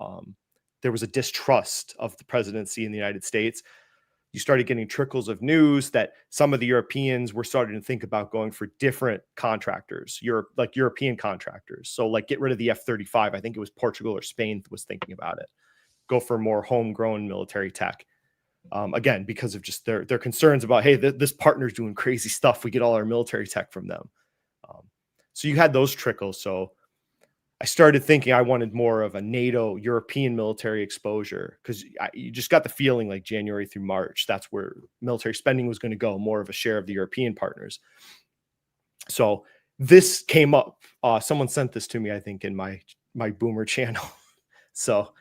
There was a distrust of the presidency in the United States. You started getting trickles of news that some of the Europeans were starting to think about going for different contractors, European contractors. So like get rid of the F-35. I think it was Portugal or Spain was thinking about it. Go for more homegrown military tech. Again, because of just their concerns about, hey, this partner's doing crazy stuff. We get all our military tech from them. So you had those trickles. So I started thinking I wanted more of a NATO European military exposure, because you just got the feeling like January through March, that's where military spending was going to go, more of a share of the European partners. So this came up. Someone sent this to me, I think, in my Boomer channel. So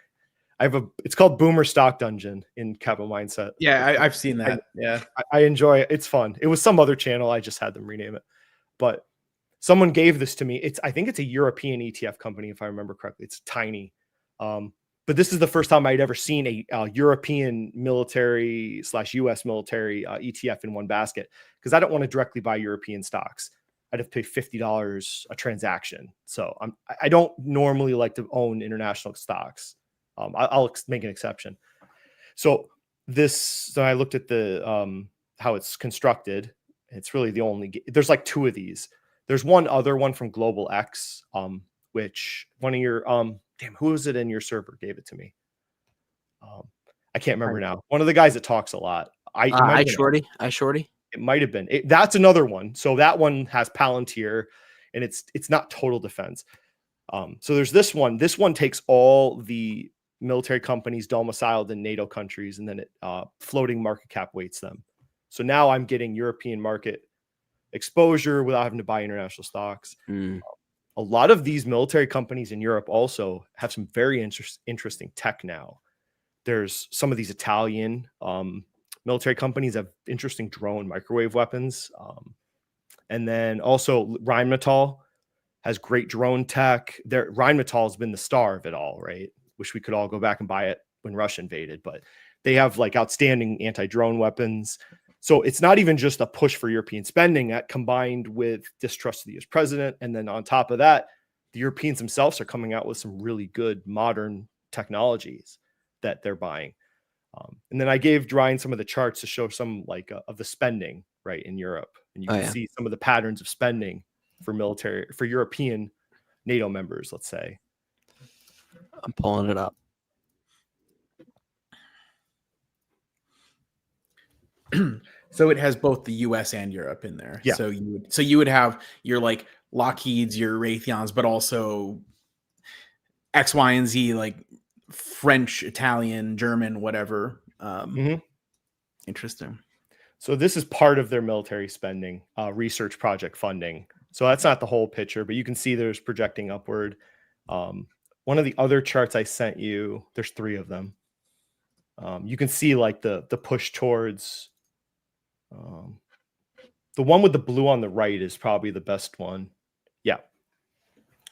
It's called Boomer Stock Dungeon in Capital Mindset. Yeah, I've seen that. Yeah. I enjoy it. It's fun. It was some other channel. I just had them rename it. But someone gave this to me. I think it's a European ETF company, if I remember correctly. It's tiny. But this is the first time I'd ever seen a European military / US military ETF in one basket, because I don't want to directly buy European stocks. I'd have to pay $50 a transaction. So I don't normally like to own international stocks. I'll make an exception. So I looked at the how it's constructed. It's really the only. There's like two of these. There's one other one from Global X, which one of your who was it in your server gave it to me? I can't remember now. One of the guys that talks a lot. I shorty. It might have been. That's another one. So that one has Palantir, and it's not Total Defense. So there's this one. This one takes all the military companies domiciled in NATO countries, and then it floating market cap weights them. So now I'm getting European market exposure without having to buy international stocks. A lot of these military companies in Europe also have some very interesting tech now. There's some of these Italian military companies have interesting drone microwave weapons. And then also Rheinmetall has great drone tech. Rheinmetall has been the star of it all, right? Wish we could all go back and buy it when Russia invaded, but they have like outstanding anti-drone weapons. So it's not even just a push for European spending, that combined with distrust of the US president. And then on top of that, the Europeans themselves are coming out with some really good modern technologies that they're buying. And then I gave Ryan some of the charts to show some of the spending right in Europe. And you can see some of the patterns of spending for European NATO members, let's say. I'm pulling it up. So it has both the US and Europe in there. Yeah. So you would have your like Lockheeds, your Raytheons, but also X, Y, and Z, like French, Italian, German, whatever. Interesting. So this is part of their military spending, research project funding. So that's not the whole picture, but you can see there's projecting upward. One of the other charts I sent you, there's 3 of them. You can see like the push towards the one with the blue on the right is probably the best one. Yeah.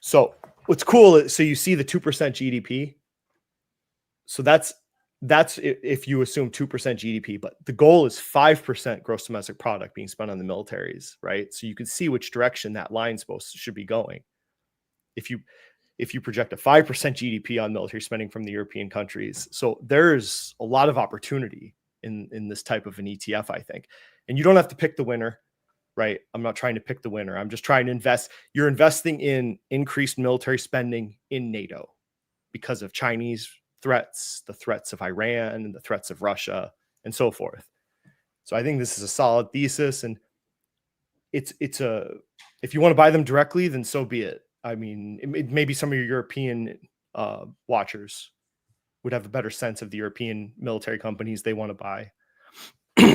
So what's cool is, so you see the 2% GDP. So that's if you assume 2% GDP, but the goal is 5% gross domestic product being spent on the militaries, right? So you can see which direction that line should be going. If you project a 5% GDP on military spending from the European countries. So there's a lot of opportunity in this type of an ETF, I think. And you don't have to pick the winner, right? I'm not trying to pick the winner. I'm just trying to invest. You're investing in increased military spending in NATO because of Chinese threats, the threats of Iran, and the threats of Russia, and so forth. So I think this is a solid thesis, and it's if you want to buy them directly, then so be it. I mean, maybe some of your European watchers would have a better sense of the European military companies they want to buy.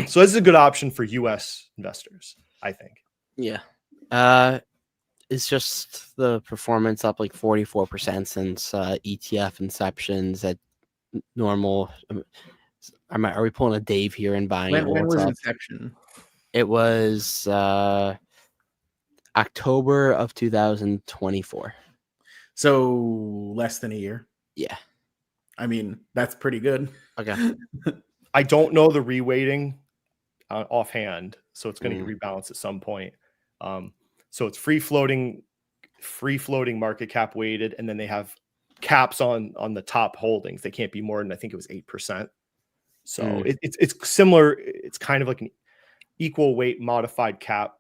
So this is a good option for US investors, I think. Yeah. It's just the performance up like 44% since ETF inceptions at normal. Are we pulling a Dave here and buying it? When was inception? It was October of 2024. So less than a year. Yeah. I mean, that's pretty good. Okay. I don't know the reweighting offhand, so it's going to get rebalanced at some point. So it's free floating market cap weighted, and then they have caps on the top holdings. They can't be more than, I think it was 8%. So it's similar. It's kind of like an equal weight modified cap,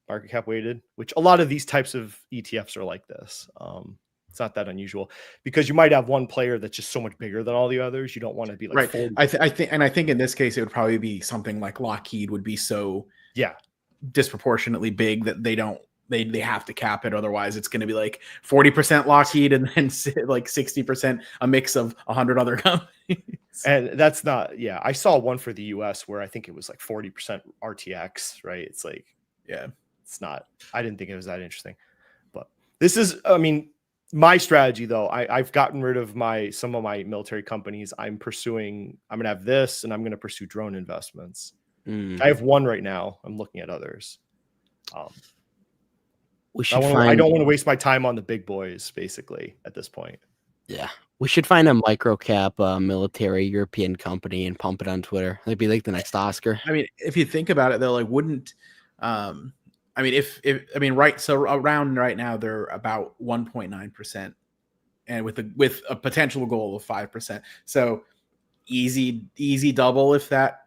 market cap weighted, which a lot of these types of ETFs are like this. It's not that unusual because you might have one player that's just so much bigger than all the others. You don't want to be like, right. I think in this case, it would probably be something like Lockheed would be so disproportionately big that they have to cap it. Otherwise it's going to be like 40% Lockheed and then like 60% a mix of 100 other companies. And that's not, I saw one for the US where I think it was like 40% RTX, right? It's like, it's not, I didn't think it was that interesting, but this is, I mean, My strategy, though, I've gotten rid of some of my military companies. I'm going to have this, and I'm going to pursue drone investments. I have one right now. I'm looking at others. We should I don't want to waste my time on the big boys, basically, at this point. Yeah. We should find a micro cap military European company and pump it on Twitter. It'd be like the next Oscar. I mean, if you think about it, though, like, wouldn't, I mean, right. So around right now, they're about 1.9%, and with a potential goal of 5%. So easy double if that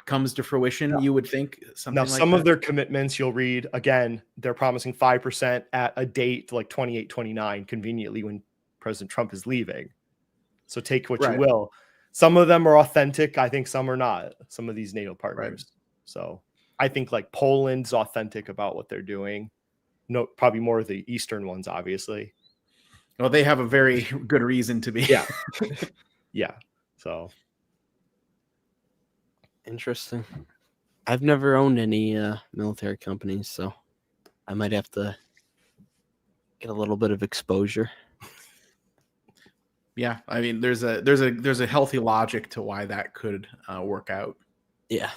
comes to fruition. Yeah. You would think something. Now, like some that. of their commitments you'll read again. They're promising 5% at a date like 28, 29, conveniently when President Trump is leaving. So take what you will. Some of them are authentic. I think some are not. Some of these NATO partners. Right. So I think like Poland's authentic about what they're doing. No, probably more of the Eastern ones, obviously. Well, they have a very good reason to be. Yeah. Yeah. So interesting. I've never owned any military companies, so I might have to get a little bit of exposure. Yeah, I mean, there's a healthy logic to why that could work out. Yeah.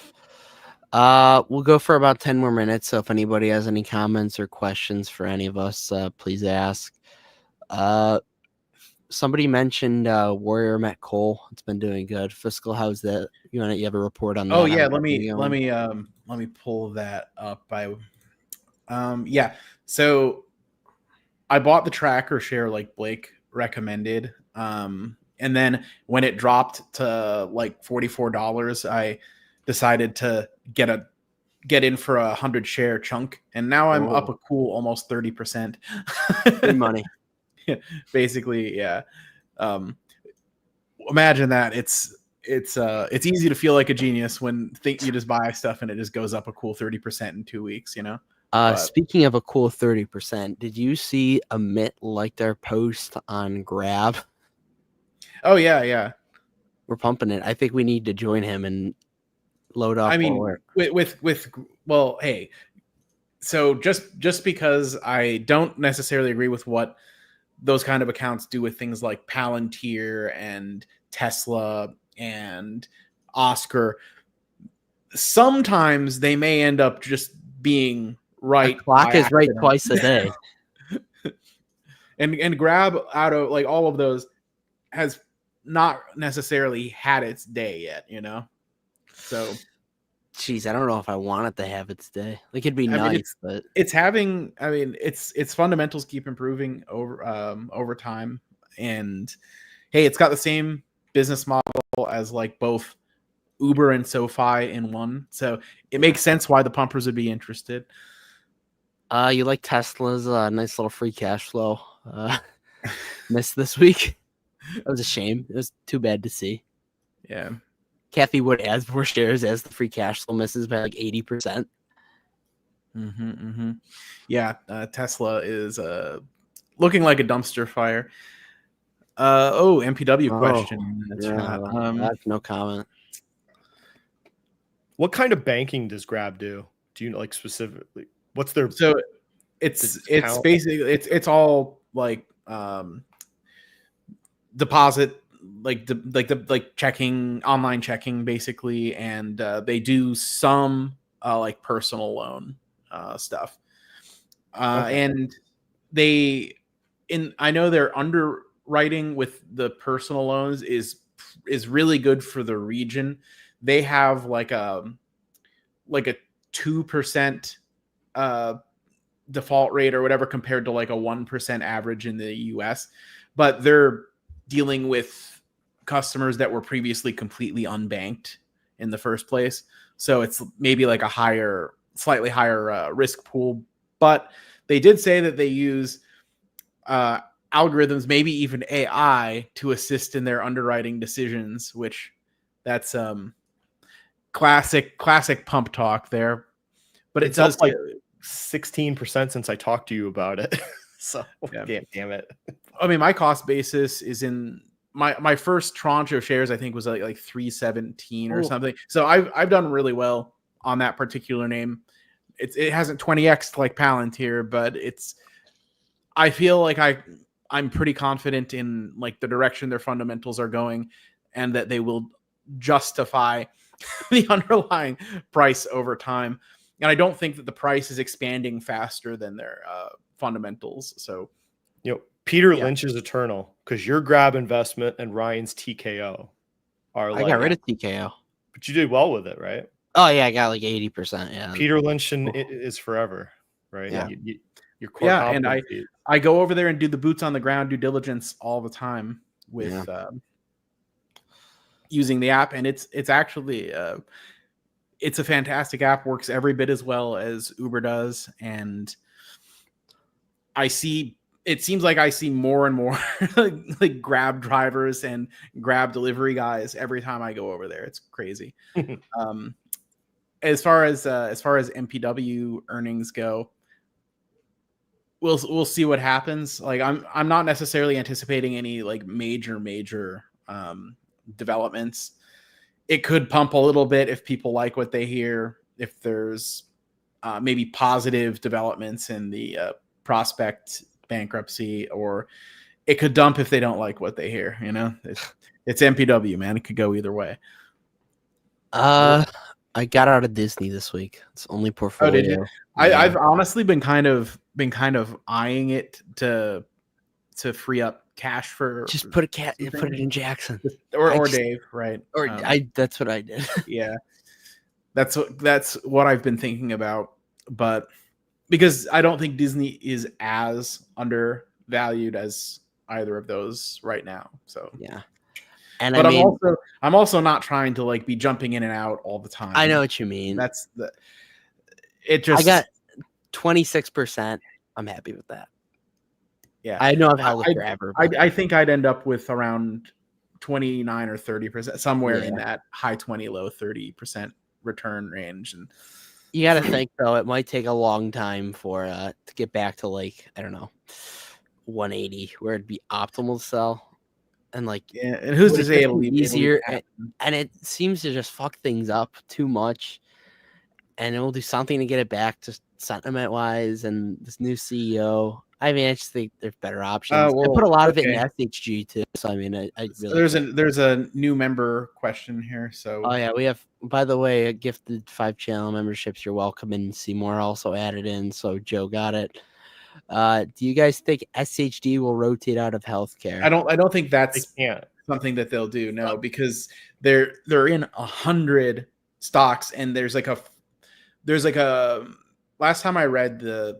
We'll go for about 10 more minutes. So if anybody has any comments or questions for any of us, please ask. Somebody mentioned Warrior Met Coal. It's been doing good. Fiscal, how's that? You have a report on that? Oh yeah, let me pull that up. Yeah. So I bought the tracker share like Blake recommended. And then when it dropped to like $44, I decided to get in for 100 share chunk, and now I'm up a cool almost 30%. Good money. Basically, yeah. Imagine that. It's easy to feel like a genius when you just buy stuff and it just goes up a cool 30% in 2 weeks, you know? Speaking of a cool 30%, did you see Amit liked our post on Grab? Oh yeah. We're pumping it. I think we need to join him and load up. I mean, well, hey, so just because I don't necessarily agree with what those kind of accounts do with things like Palantir and Tesla and Oscar, sometimes they may end up just being right. The clock is right twice a day. and Grab out of like all of those has not necessarily had its day yet, you know? So jeez, I don't know if I want it to have its day. Like, it'd be nice, but it's having. I mean, its fundamentals keep improving over time, and hey, it's got the same business model as like both Uber and SoFi in one. So it makes sense why the pumpers would be interested. You like Tesla's nice little free cash flow miss this week? That was a shame. It was too bad to see. Yeah. Kathy Wood adds more shares as the free cash flow misses by like 80%. Yeah, Tesla is looking like a dumpster fire. MPW question. That's no comment. What kind of banking does Grab do? Do you know, like, specifically? What's their it's basically it's all like deposit, like checking, online checking basically, and they do some like personal loan stuff. And I know their underwriting with the personal loans is really good for the region. They have like a 2% default rate or whatever compared to like a 1% average in the US, but they're dealing with customers that were previously completely unbanked in the first place. So it's maybe like a slightly higher risk pool, but they did say that they use algorithms, maybe even AI, to assist in their underwriting decisions, which that's classic pump talk there. But it does like 16% since I talked to you about it. So yeah. Damn it. I mean, my cost basis is in my first tranche of shares, I think, was like 317 or something. So I've done really well on that particular name. It hasn't 20x like Palantir, but I feel like I'm pretty confident in like the direction their fundamentals are going, and that they will justify the underlying price over time. And I don't think that the price is expanding faster than their fundamentals. So, Peter Lynch is eternal because your grab investment and Ryan's TKO are I got rid of TKO. But you did well with it, right? Oh, yeah, I got like 80%. Yeah. Peter Lynch is forever, right? Yeah. Your core and I go over there and do the boots on the ground due diligence all the time with using the app, and it's actually it's a fantastic app. Works every bit as well as Uber does, and it seems like I see more and more like Grab drivers and Grab delivery guys every time I go over there. It's crazy. As far as MPW earnings go, we'll see what happens. Like I'm not necessarily anticipating any like major developments. It could pump a little bit if people like what they hear. If there's maybe positive developments in the prospect bankruptcy, or it could dump if they don't like what they hear. It's MPW, man. It could go either way. I got out of Disney this week. It's only portfolio. Oh, did you? I've honestly been kind of eyeing it to free up cash for put it in Jackson or Dave, right? Or that's what I did. Yeah, that's what I've been thinking about, but because I don't think Disney is as undervalued as either of those right now. So yeah. But I'm also not trying to like be jumping in and out all the time. I know what you mean. I got 26%. I'm happy with that. Yeah, I know I've held it forever. I think I'd end up with around 29 or 30%, somewhere in that high 20, low 30% return range. And you got to think though, it might take a long time for to get back to like, I don't know, 180, where it'd be optimal to sell. And like, and who's to say it'll be easier? And it seems to just fuck things up too much. And it will do something to get it back, just sentiment wise. And this new CEO, I mean, I just think there's better options. I put a lot of it in SHG too. So I mean, I really there's a new member question here. So we have, by the way, a gifted 5 channel memberships. You're welcome, and Seymour also added in. So Joe got it. Do you guys think SHD will rotate out of healthcare? I don't think that's something that they'll do. No, because they're in 100 stocks, and there's like a last time I read the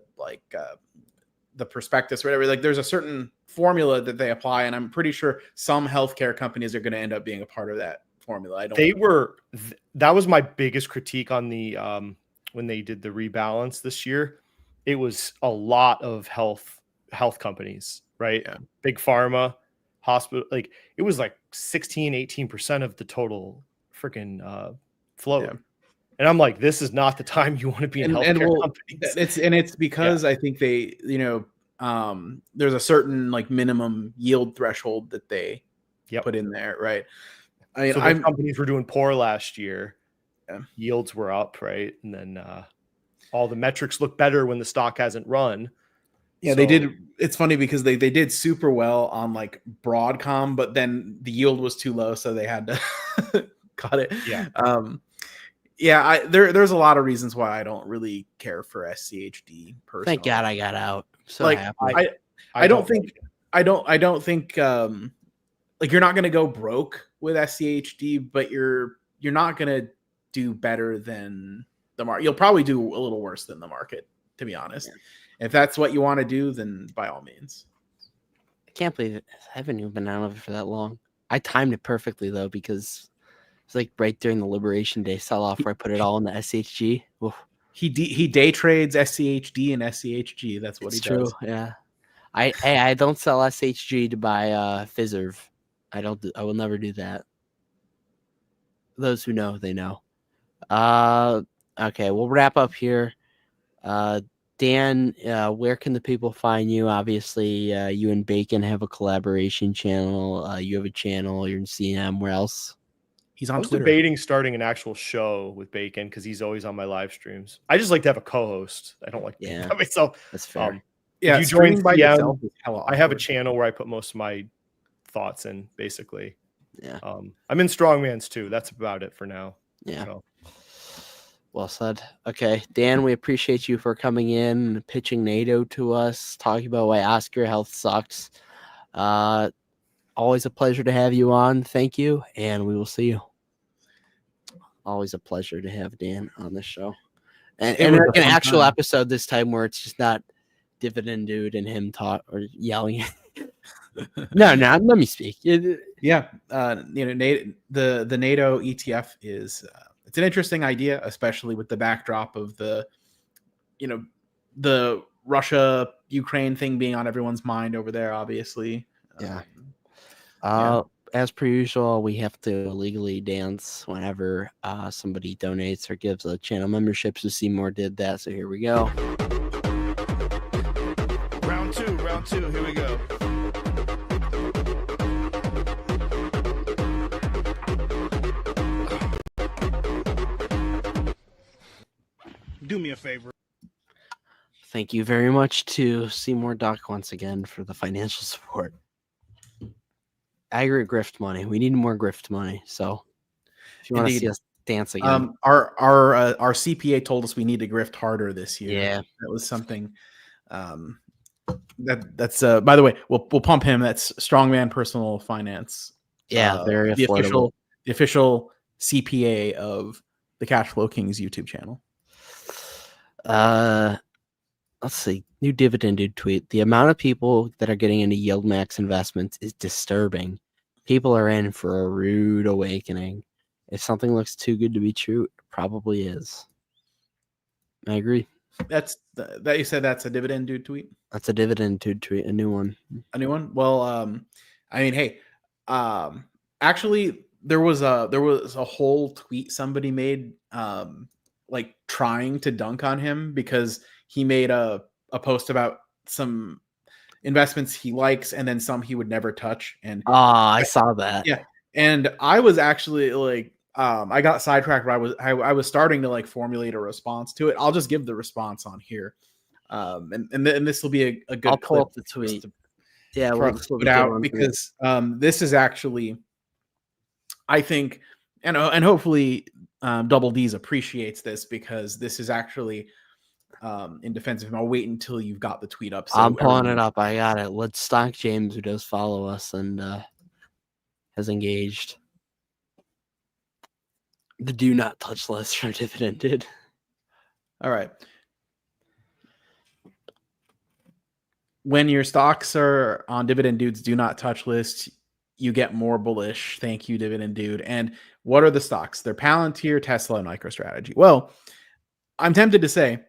prospectus or whatever, like there's a certain formula that they apply, and I'm pretty sure some healthcare companies are going to end up being a part of that formula. That was my biggest critique on the when they did the rebalance this year. It was a lot of health companies, right? Yeah. Big pharma, hospital, like it was like 16-18% of the total freaking float. Yeah. And I'm like, this is not the time you want to be in healthcare companies. It's because I think they, there's a certain like minimum yield threshold that they put in there, right? I mean, so companies were doing poor last year. Yeah. Yields were up, right? And then all the metrics look better when the stock hasn't run. Yeah, they did. It's funny because they did super well on like Broadcom, but then the yield was too low, so they had to cut it. Yeah. There's a lot of reasons why I don't really care for SCHD personally. Thank God I got out. So like, happy. I don't think like you're not gonna go broke with SCHD, but you're not gonna do better than the market. You'll probably do a little worse than the market, to be honest. Yeah. If that's what you want to do, then by all means. I can't believe it. I haven't even been out of it for that long. I timed it perfectly though, because it's like right during the Liberation Day sell-off where I put it all in the SHG. Oof. He day trades SCHD and SCHG. That's what he does. Yeah. I don't sell SHG to buy Fiserv. I will never do that. Those who know, they know. Okay, we'll wrap up here. Dan, where can the people find you? Obviously, you and Bacon have a collaboration channel. You have a channel. You're in CM. Where else? He's on Twitter. Debating starting an actual show with Bacon because he's always on my live streams. I just like to have a co-host. I don't like by myself. That's fair. Yeah, you join streaming by CM, itself is hella I have a awkward. channel where I put most of my thoughts in, basically. Yeah. I'm in Strongman's too. That's about it for now. Yeah. So, Well said. Okay, Dan, we appreciate you for coming in, pitching NATO to us, talking about why Oscar Health sucks. Always a pleasure to have you on. Thank you, and we will see you. Always a pleasure to have Dan on the show. And It was like a an fun actual time. episode this time where it's just not Dividend Dude and him talk or yelling. No, let me speak. Yeah, the NATO ETF is it's an interesting idea, especially with the backdrop of the Russia Ukraine thing being on everyone's mind over there. Obviously, Yeah. Yeah. As per usual, we have to legally dance whenever somebody donates or gives a channel membership. So Seymour did that. So here we go. Round two, here we go. Do me a favor. Thank you very much to Seymour Duck once again for the financial support. Aggregate grift money. We need more grift money. So if you want to Indeed. see us dance again, Our CPA told us we need to grift harder this year. Yeah. That was something. That's by the way, we'll pump him. That's Strongman Personal Finance. very the affordable. official CPA of the Cashflow Kings YouTube channel. Let's see. New Dividend Dude tweet. The amount of people that are getting into yield max investments is disturbing. People are in for a rude awakening. If something looks too good to be true, it probably is. I agree. That you said that's a Dividend Dude tweet. That's a Dividend Dude tweet, a new one. A new one. Well, I mean, hey, actually, there was a whole tweet somebody made, like trying to dunk on him because he made a post about some investments he likes and then some he would never touch. And I saw that. Yeah, and I was actually like, I got sidetracked. But I was starting to like formulate a response to it. I'll just give the response on here, and this will be a good. I'll pull clip up the tweet. to Yeah, for us to put out because this is actually, I think, and hopefully Double D's appreciates this because this is actually in defense of him. I'll wait until you've got the tweet up. So I'm pulling it up. I got it. Let's stock James, who does follow us and has engaged. The do not touch list for Dividend Dude. All right. When your stocks are on Dividend Dude's do not touch list, you get more bullish. Thank you, Dividend Dude. And what are the stocks? They're Palantir, Tesla, and MicroStrategy. Well, I'm tempted to say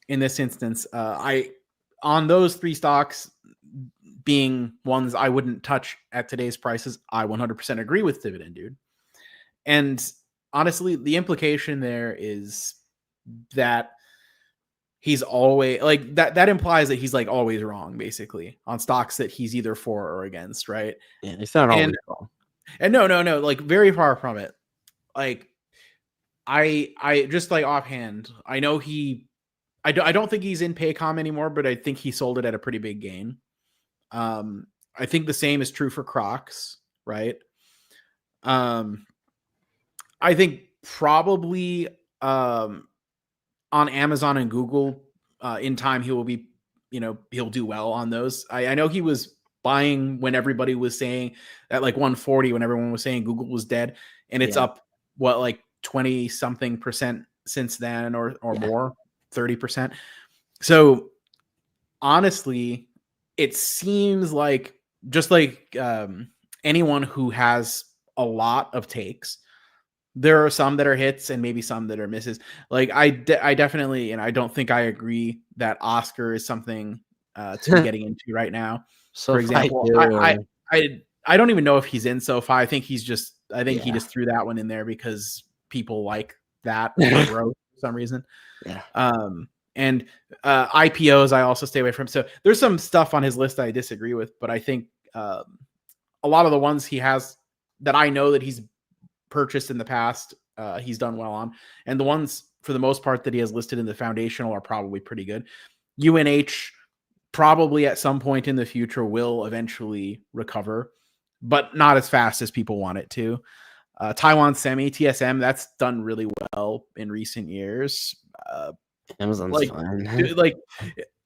in this instance, on those three stocks being ones I wouldn't touch at today's prices, I 100% agree with Dividend Dude. And honestly, the implication there is that he's always like that implies that he's like always wrong basically on stocks that he's either for or against, right? Yeah, it's not always wrong. And no, like very far from it. Like I just like offhand, I know I don't think he's in Paycom anymore, but I think he sold it at a pretty big gain. I think the same is true for Crocs, right? I think probably on Amazon and Google in time he will be, he'll do well on those. I know he was buying when everybody was saying at like 140 when everyone was saying Google was dead, and it's up what like 20 something percent since then or more, 30%. So honestly, it seems like just like anyone who has a lot of takes, there are some that are hits and maybe some that are misses. Like I definitely, and I don't think I agree that Oscar is something to be getting into right now. So for example, I don't even know if he's in SoFi. I think he just threw that one in there because people like that growth for some reason. Yeah. And IPOs I also stay away from. So there's some stuff on his list I disagree with, but I think a lot of the ones he has that I know that he's purchased in the past, he's done well on. And the ones for the most part that he has listed in the foundational are probably pretty good. UNH probably at some point in the future will eventually recover, but not as fast as people want it to. Taiwan Semi TSM, that's done really well in recent years. Amazon's fine. Like,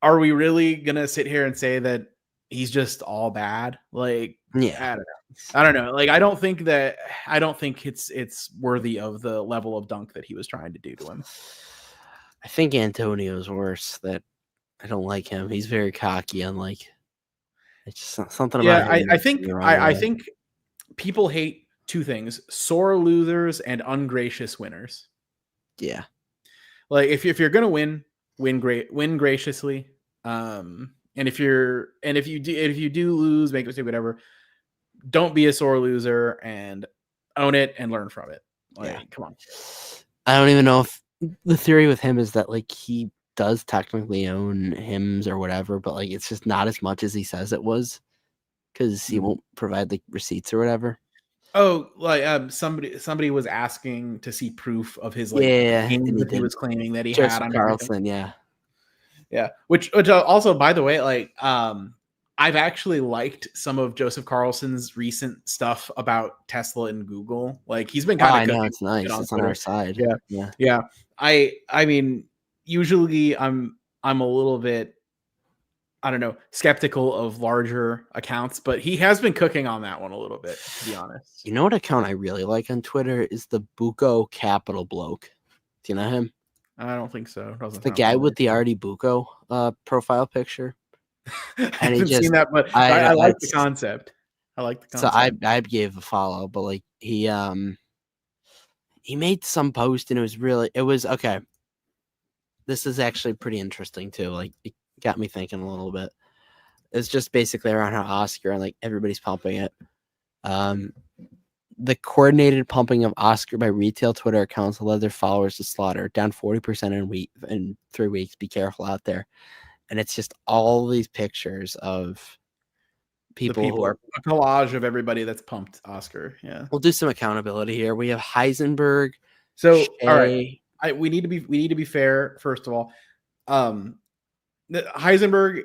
are we really gonna sit here and say that he's just all bad? Like, Yeah. I don't know. Like, I don't think it's worthy of the level of dunk that he was trying to do to him. I think Antonio's worse. That I don't like him. He's very cocky and like it's just something about him. I think people hate two things: sore losers and ungracious winners. Yeah. Like, if you're gonna win graciously. And if you do lose, make a mistake, whatever, don't be a sore loser and own it and learn from it. Like, come on. I don't even know if the theory with him is that like he does technically own hymns or whatever, but like it's just not as much as he says it was because he won't provide like receipts or whatever. Oh, like somebody was asking to see proof of his like games that he was claiming that he Joseph had on Carlson, yeah. Which also, by the way, like I've actually liked some of Joseph Carlson's recent stuff about Tesla and Google. Like, he's been kind of. I know, it's nice. It's on our side. Yeah. I mean, usually I'm a little bit, I don't know, skeptical of larger accounts, but he has been cooking on that one a little bit, to be honest. You know what account I really like on Twitter is the Buco Capital bloke. Do you know him? I don't think so. It's the guy with the Artie Buco profile picture. I haven't seen that, but I like the concept. I like the concept. So I gave a follow, but like he made some post and it was okay. This is actually pretty interesting too. Like, it got me thinking a little bit. It's just basically around how Oscar and like everybody's pumping it. The coordinated pumping of Oscar by retail Twitter accounts led their followers to slaughter, down 40% in 3 weeks. Be careful out there. And it's just all these pictures of people who are a collage of everybody that's pumped Oscar. Yeah. We'll do some accountability here. We have Heisenberg. So, all right. We need to be fair, first of all. Heisenberg,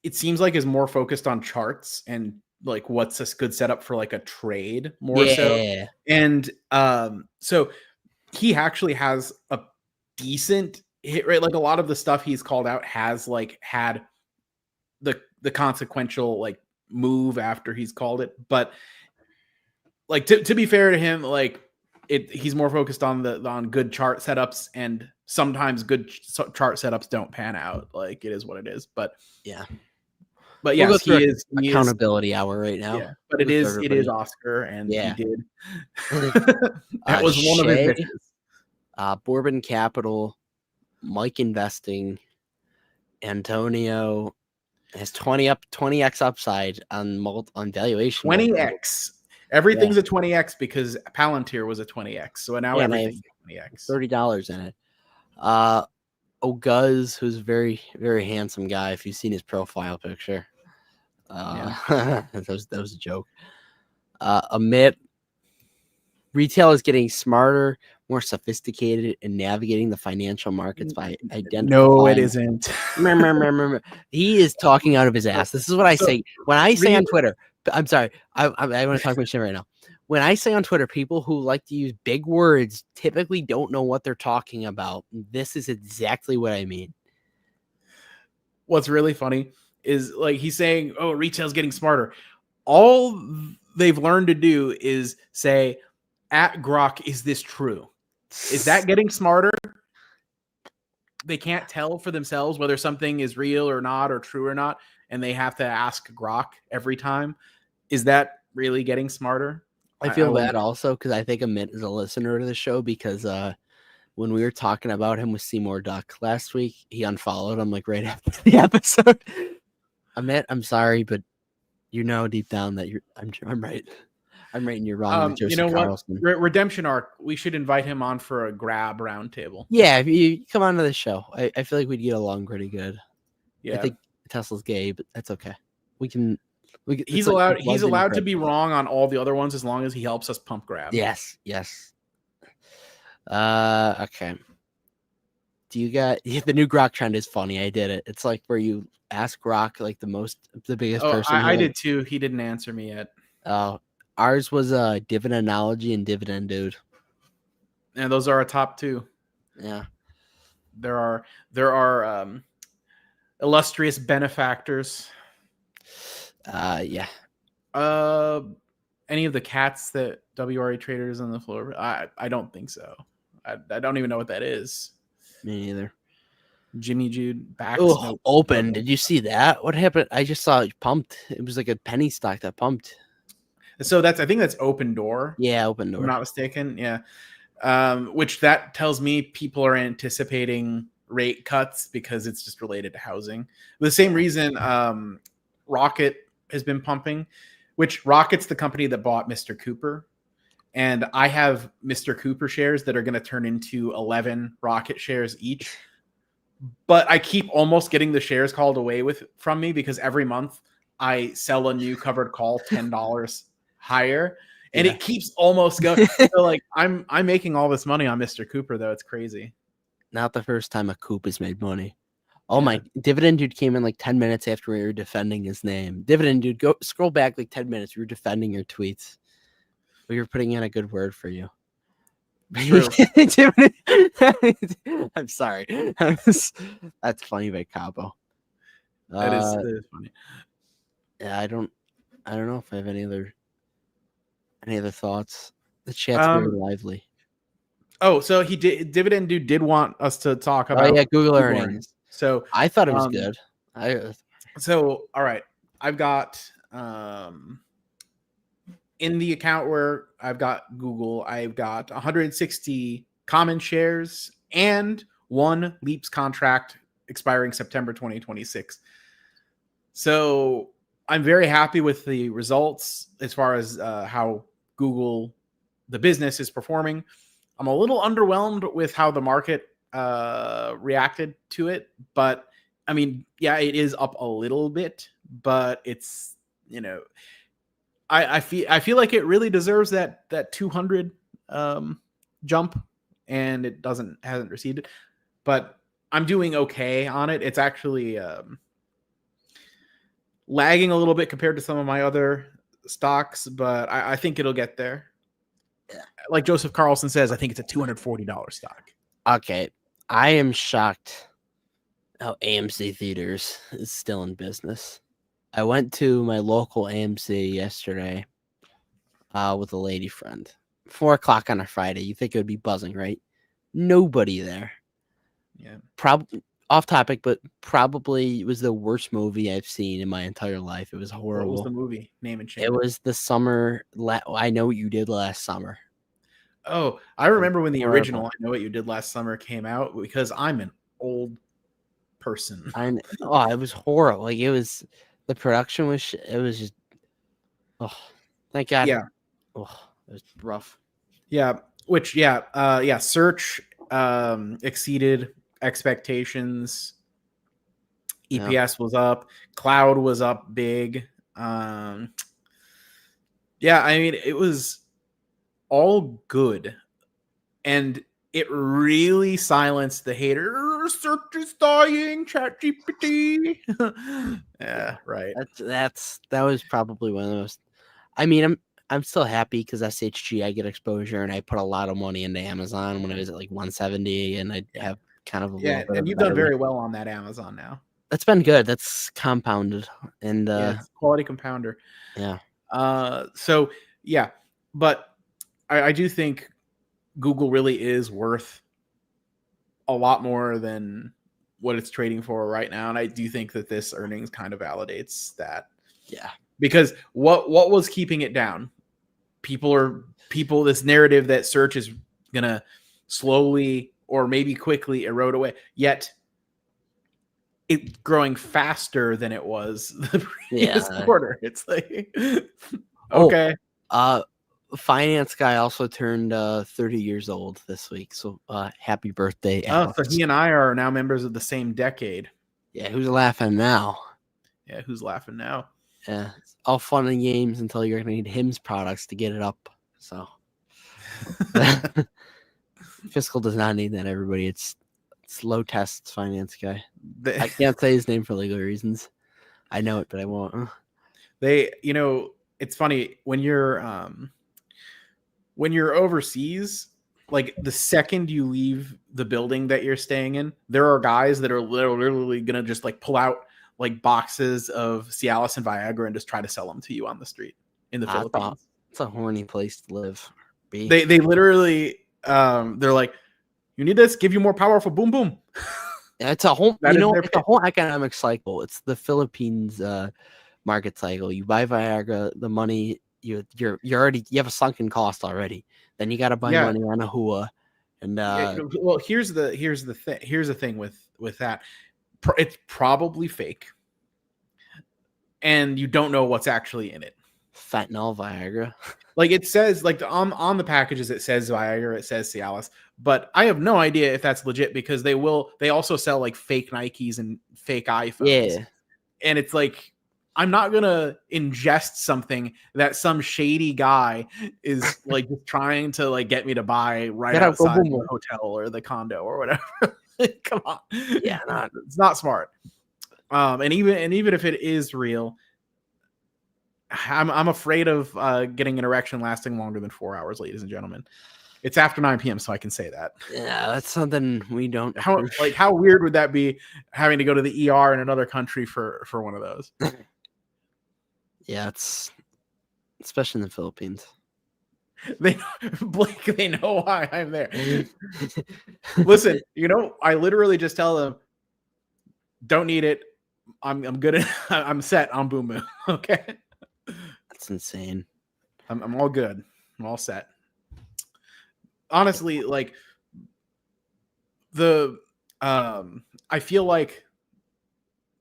it seems like, is more focused on charts and like what's a good setup for like a trade more so. And so he actually has a decent hit rate. Like, a lot of the stuff he's called out has like had the consequential like move after he's called it. But like, to be fair to him, like he's more focused on good chart setups, and sometimes good chart setups don't pan out. Like, it is what it is. But yes, he is accountability hour right now. Yeah, but it is Oscar, and he did. That was one of his misses. Bourbon Capital, Mike Investing, Antonio has 20x upside on valuation. 20x. Everything's a 20x because Palantir was a 20x. So now everything's 20x. $30 in it. Oguz, who's a very, very handsome guy. If you've seen his profile picture, that was a joke. Amit, retail is getting smarter, more sophisticated in navigating the financial markets by identifying. No, it isn't. He is talking out of his ass. This is what I say when I say on Twitter. I'm sorry. I want to talk about shit right now. When I say on Twitter, people who like to use big words typically don't know what they're talking about. This is exactly what I mean. What's really funny is, like, he's saying, oh, retail's getting smarter. All they've learned to do is say, at Grok, is this true? Is that getting smarter? They can't tell for themselves whether something is real or not, or true or not, and they have to ask Grok every time. Is that really getting smarter? I feel bad also because I think Amit is a listener to the show, because when we were talking about him with Seymour Duck last week, he unfollowed him like right after the episode. Amit, I'm sorry, but you know deep down that I'm right. I'm right and you're wrong. You know Carlson. What? Redemption arc. We should invite him on for a grab roundtable. Yeah, if you come on to the show, I feel like we'd get along pretty good. Yeah, I think Tesla's gay, but that's okay. He's allowed to be wrong on all the other ones as long as he helps us pump grab. Yes. Okay. Do you got the new Grok trend is funny. I did it. It's like where you ask Rock like the biggest Oh, person? I here? did too. He didn't answer me yet. Ours was Dividenology and Dividend Dude. And those are our top two. Yeah. There are illustrious benefactors. Yeah. Any of the cats that WRA traders on the floor? I don't think so. I don't even know what that is. Me neither. Jimmy Jude backs. Oh, No, open. no. Did you see that? What happened? I just saw it pumped. It was like a penny stock that pumped. So I think that's Open Door. Yeah, open If door. I'm not mistaken. Yeah. Which that tells me people are anticipating rate cuts because it's just related to housing. The same reason Rocket has been pumping, which Rocket's the company that bought Mr. Cooper. And I have Mr. Cooper shares that are going to turn into 11 Rocket shares each. But I keep almost getting the shares called away from me because every month I sell a new covered call $10 higher. And it keeps almost going. So like I'm making all this money on Mr. Cooper, though. It's crazy. Not the first time a Coop has made money. Oh my! Dividend Dude came in like 10 minutes after we were defending his name. Dividend Dude, go scroll back like 10 minutes. We were defending your tweets. We were putting in a good word for you. True. I'm sorry. That's funny by Capo. That is funny. Yeah, I don't know if I have any other thoughts. The chat's very lively. Oh, so Dividend Dude did want us to talk about Google earnings. So I thought it was good. So all right, I've got in the account where I've got Google, I've got 160 common shares and one Leaps contract expiring September 2026. So I'm very happy with the results as far as how Google, the business, is performing. I'm a little underwhelmed with how the market reacted to it, but I mean, yeah, it is up a little bit, but it's, I feel like it really deserves that 200 jump, and it hasn't received it, but I'm doing okay on it. It's actually lagging a little bit compared to some of my other stocks, but I think it'll get there. Like Joseph Carlson says, I think it's a $240 stock. Okay, I am shocked how AMC Theaters is still in business. I went to my local AMC yesterday with a lady friend. 4:00 on a Friday. You think it would be buzzing, right? Nobody there. Yeah. Probably off topic, but probably it was the worst movie I've seen in my entire life. It was horrible. What was the movie? Name and shame. It was the summer. I Know What You Did Last Summer. Oh, I remember when the original I Know What You Did Last Summer came out, because I'm an old person. It was horrible. Like, it was, the production was, it was just, oh, thank God. Yeah. Oh, it was rough. Yeah. Search exceeded expectations. EPS was up. Cloud was up big. I mean, it was all good, and it really silenced the hater. Search is dying. ChatGPT. Yeah, right. That was probably one of the most. I mean, I'm still happy because SHG, I get exposure, and I put a lot of money into Amazon when it was at like 170, and I have kind of a little bit. And you've done very well on that Amazon now. That's been good. That's compounded, and it's quality compounder. Yeah. So yeah, but I do think Google really is worth a lot more than what it's trading for right now, and I do think that this earnings kind of validates that. Yeah. Because what was keeping it down? This narrative that search is gonna slowly or maybe quickly erode away. Yet it's growing faster than it was the previous quarter. It's like okay. Finance guy also turned 30 years old this week. So happy birthday. Oh, so he and I are now members of the same decade. Yeah, who's laughing now? Yeah, who's laughing now? Yeah, it's all fun and games until you're gonna need Hims products to get it up. So Fiscal does not need that, everybody. It's It's low tests finance guy. The- I can't say his name for legal reasons. I know it, but I won't. They, it's funny when you're overseas, like the second you leave the building that you're staying in, there are guys that are literally gonna just like pull out like boxes of Cialis and Viagra and just try to sell them to you on the street in the Philippines. It's a horny place to live. They literally they're like, you need this, give you more powerful boom boom. It's a whole That is their it's a whole economic cycle. It's the Philippines market cycle. You buy Viagra, the money you have a sunken cost already. Then you got to buy money on a hua, and well, here's the thing with that. It's probably fake, and you don't know what's actually in it. Fentanyl Viagra. Like it says, like on the packages, it says Viagra, it says Cialis, but I have no idea if that's legit because they also sell like fake Nikes and fake iPhones. Yeah, and it's like, I'm not gonna ingest something that some shady guy is like trying to like get me to buy right outside the hotel or the condo or whatever. Come on, yeah, it's not smart. And even if it is real, I'm afraid of getting an erection lasting longer than 4 hours, ladies and gentlemen. It's after 9 p.m., so I can say that. Yeah, that's something we don't. How weird would that be having to go to the ER in another country for one of those? Yeah, it's especially in the Philippines. Blake, they know why I'm there. Listen, I literally just tell them, don't need it. I'm good. I'm set on Boom Boom. Okay. That's insane. I'm all good. I'm all set. Honestly, like I feel like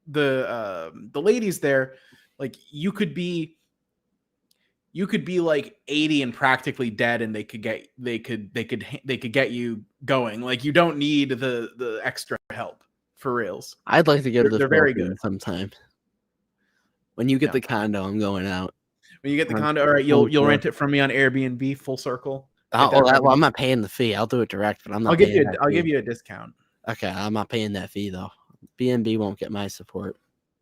the ladies there, like you could be like 80 and practically dead, and they could get you going. Like you don't need the extra help for reals. I'd like to go to the They're very good sometime. When you get the condo, I'm going out. When you get the condo, all right, you'll rent it from me on Airbnb, full circle. Well, I'm not paying the fee. I'll do it direct, but I'm not. I'll give you a discount. Okay, I'm not paying that fee though. B&B won't get my support.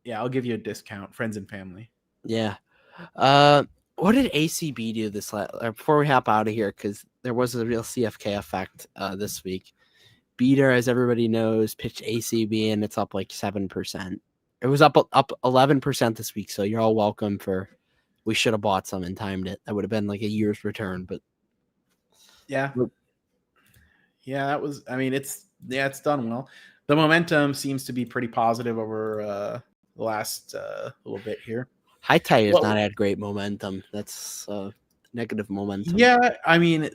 Yeah, I'll give you a discount, friends and family. Yeah. What did ACB do this before we hop out of here? Because there was a real CFK effect this week. Beater, as everybody knows, pitched ACB and it's up like 7%. It was up 11% this week, so you're all welcome for. We should have bought some and timed it. That would have been like a year's return, but yeah, that was. I mean, it's done well. The momentum seems to be pretty positive over the last little bit here. High Tide has not had great momentum. That's negative momentum. Yeah, I mean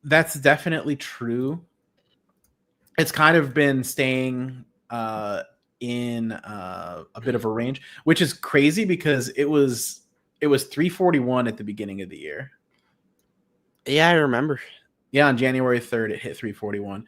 that's definitely true. It's kind of been staying in a bit of a range, which is crazy because it was 341 at the beginning of the year. Yeah, I remember. Yeah, on January 3rd, it hit 341.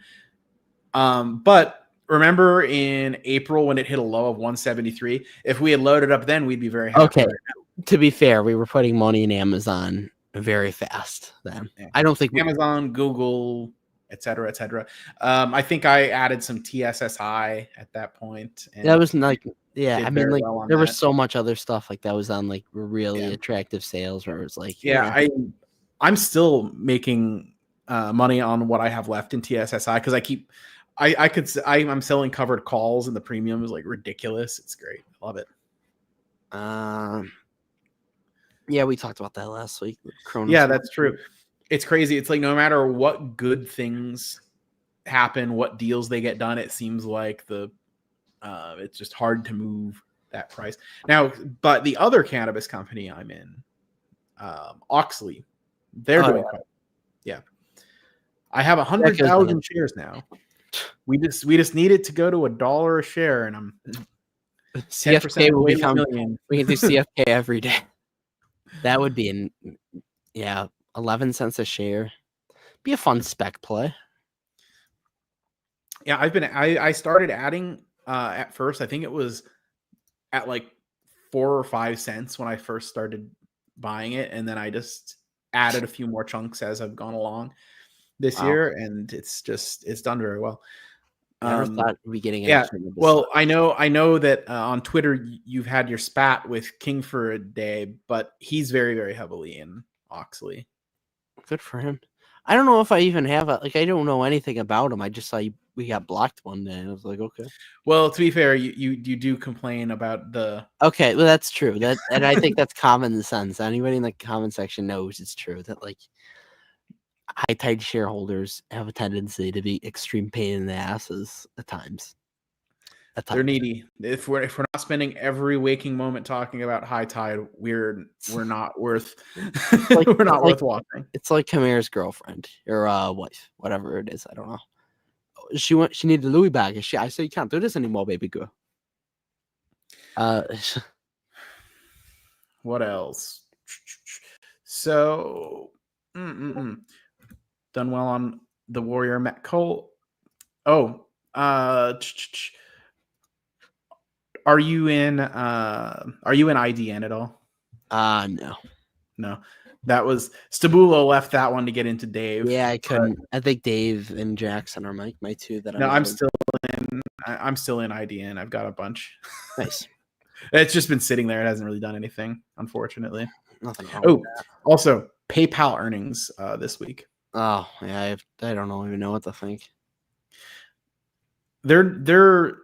But remember in April when it hit a low of 173? If we had loaded up then, we'd be very happy. Okay. Right, to be fair, we were putting money in Amazon very fast then. Yeah. I don't think Amazon, Google, et cetera, et cetera. I think I added some TSSI at that point. And that was like, I mean, like well there was so much other stuff like that was on like really attractive sales where it was like, I'm still making money on what I have left in TSSI because I'm selling covered calls and the premium is like ridiculous. It's great. I love it. Yeah, we talked about that last week. Yeah, that's true. It's crazy. It's like no matter what good things happen, what deals they get done, it seems like it's just hard to move that price. Now, but the other cannabis company I'm in, Oxley, they're doing quite. Yeah. I have 100,000 shares now. We just need it to go to $1 a share, and I'm CFK will become million. We can do CFK every day. That would be 11 cents a share. Be a fun spec play. Yeah, I started adding at first. I think it was at like 4 or 5 cents when I first started buying it, and then I just added a few more chunks as I've gone along. this Wow. year, and it's done very well. Never thought we'd be getting Yeah, into this well, stuff. I know that on Twitter you've had your spat with King for a day, but he's very, very heavily in Oxley. Good for him. I don't know if I even have I don't know anything about him. I just saw we got blocked one day, and I was like, okay. Well, to be fair, you do complain about the. Okay, well that's true. And I think that's common sense. Anybody in the comment section knows it's true that like high tide shareholders have a tendency to be extreme pain in the asses at times. They're needy. If we're not spending every waking moment talking about high tide, we're not worth we're not worth watching. It's like Kamir's girlfriend or wife, whatever it is. I don't know. She needed Louis bag. I said you can't do this anymore, baby girl. What else? So done well on the Warrior Met Cole. Oh, are you in IDN at all? No. That was Stabulo left that one to get into Dave. Yeah, I couldn't. I think Dave and Jackson are my two that I'm still in IDN. I've got a bunch. Nice. It's just been sitting there. It hasn't really done anything, unfortunately. Nothing wrong Oh, with that. also PayPal earnings this week. Oh yeah, I don't even know what to think. Their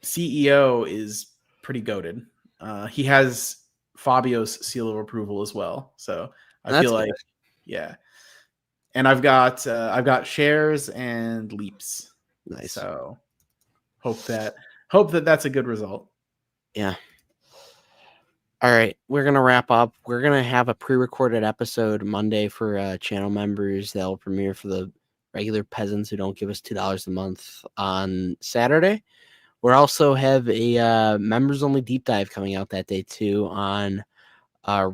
CEO is pretty goated. He has Fabio's seal of approval as well. So I feel like, yeah. And I've got shares and leaps. Nice. So hope that that's a good result. Yeah. All right, we're gonna wrap up. We're gonna have a pre-recorded episode Monday for channel members that will premiere for the regular peasants who don't give us $2 a month on Saturday. We'll also have a members-only deep dive coming out that day too on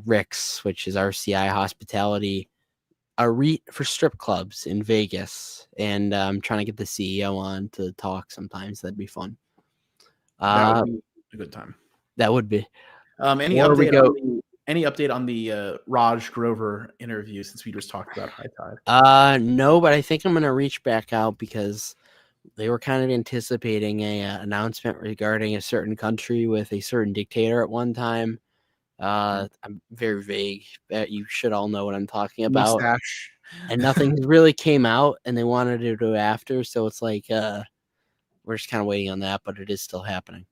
Rick's, which is RCI Hospitality, a REIT for strip clubs in Vegas, and I'm trying to get the CEO on to talk sometimes. That'd be fun. That would be a good time. That would be. Any update on the Raj Grover interview, since we just talked about high tide? No, but I think I'm gonna reach back out because they were kind of anticipating a announcement regarding a certain country with a certain dictator at one time. I'm very vague. You should all know what I'm talking about. Mustache. And nothing really came out, and they wanted to do after, so it's like we're just kind of waiting on that, but it is still happening.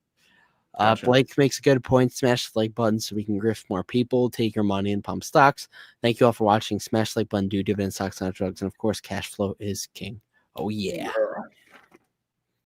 Gotcha. Blake makes a good point. Smash the like button so we can grift more people, take your money, and pump stocks. Thank you all for watching. Smash the like button, do dividend stocks, not drugs, and of course, cash flow is king. Oh yeah.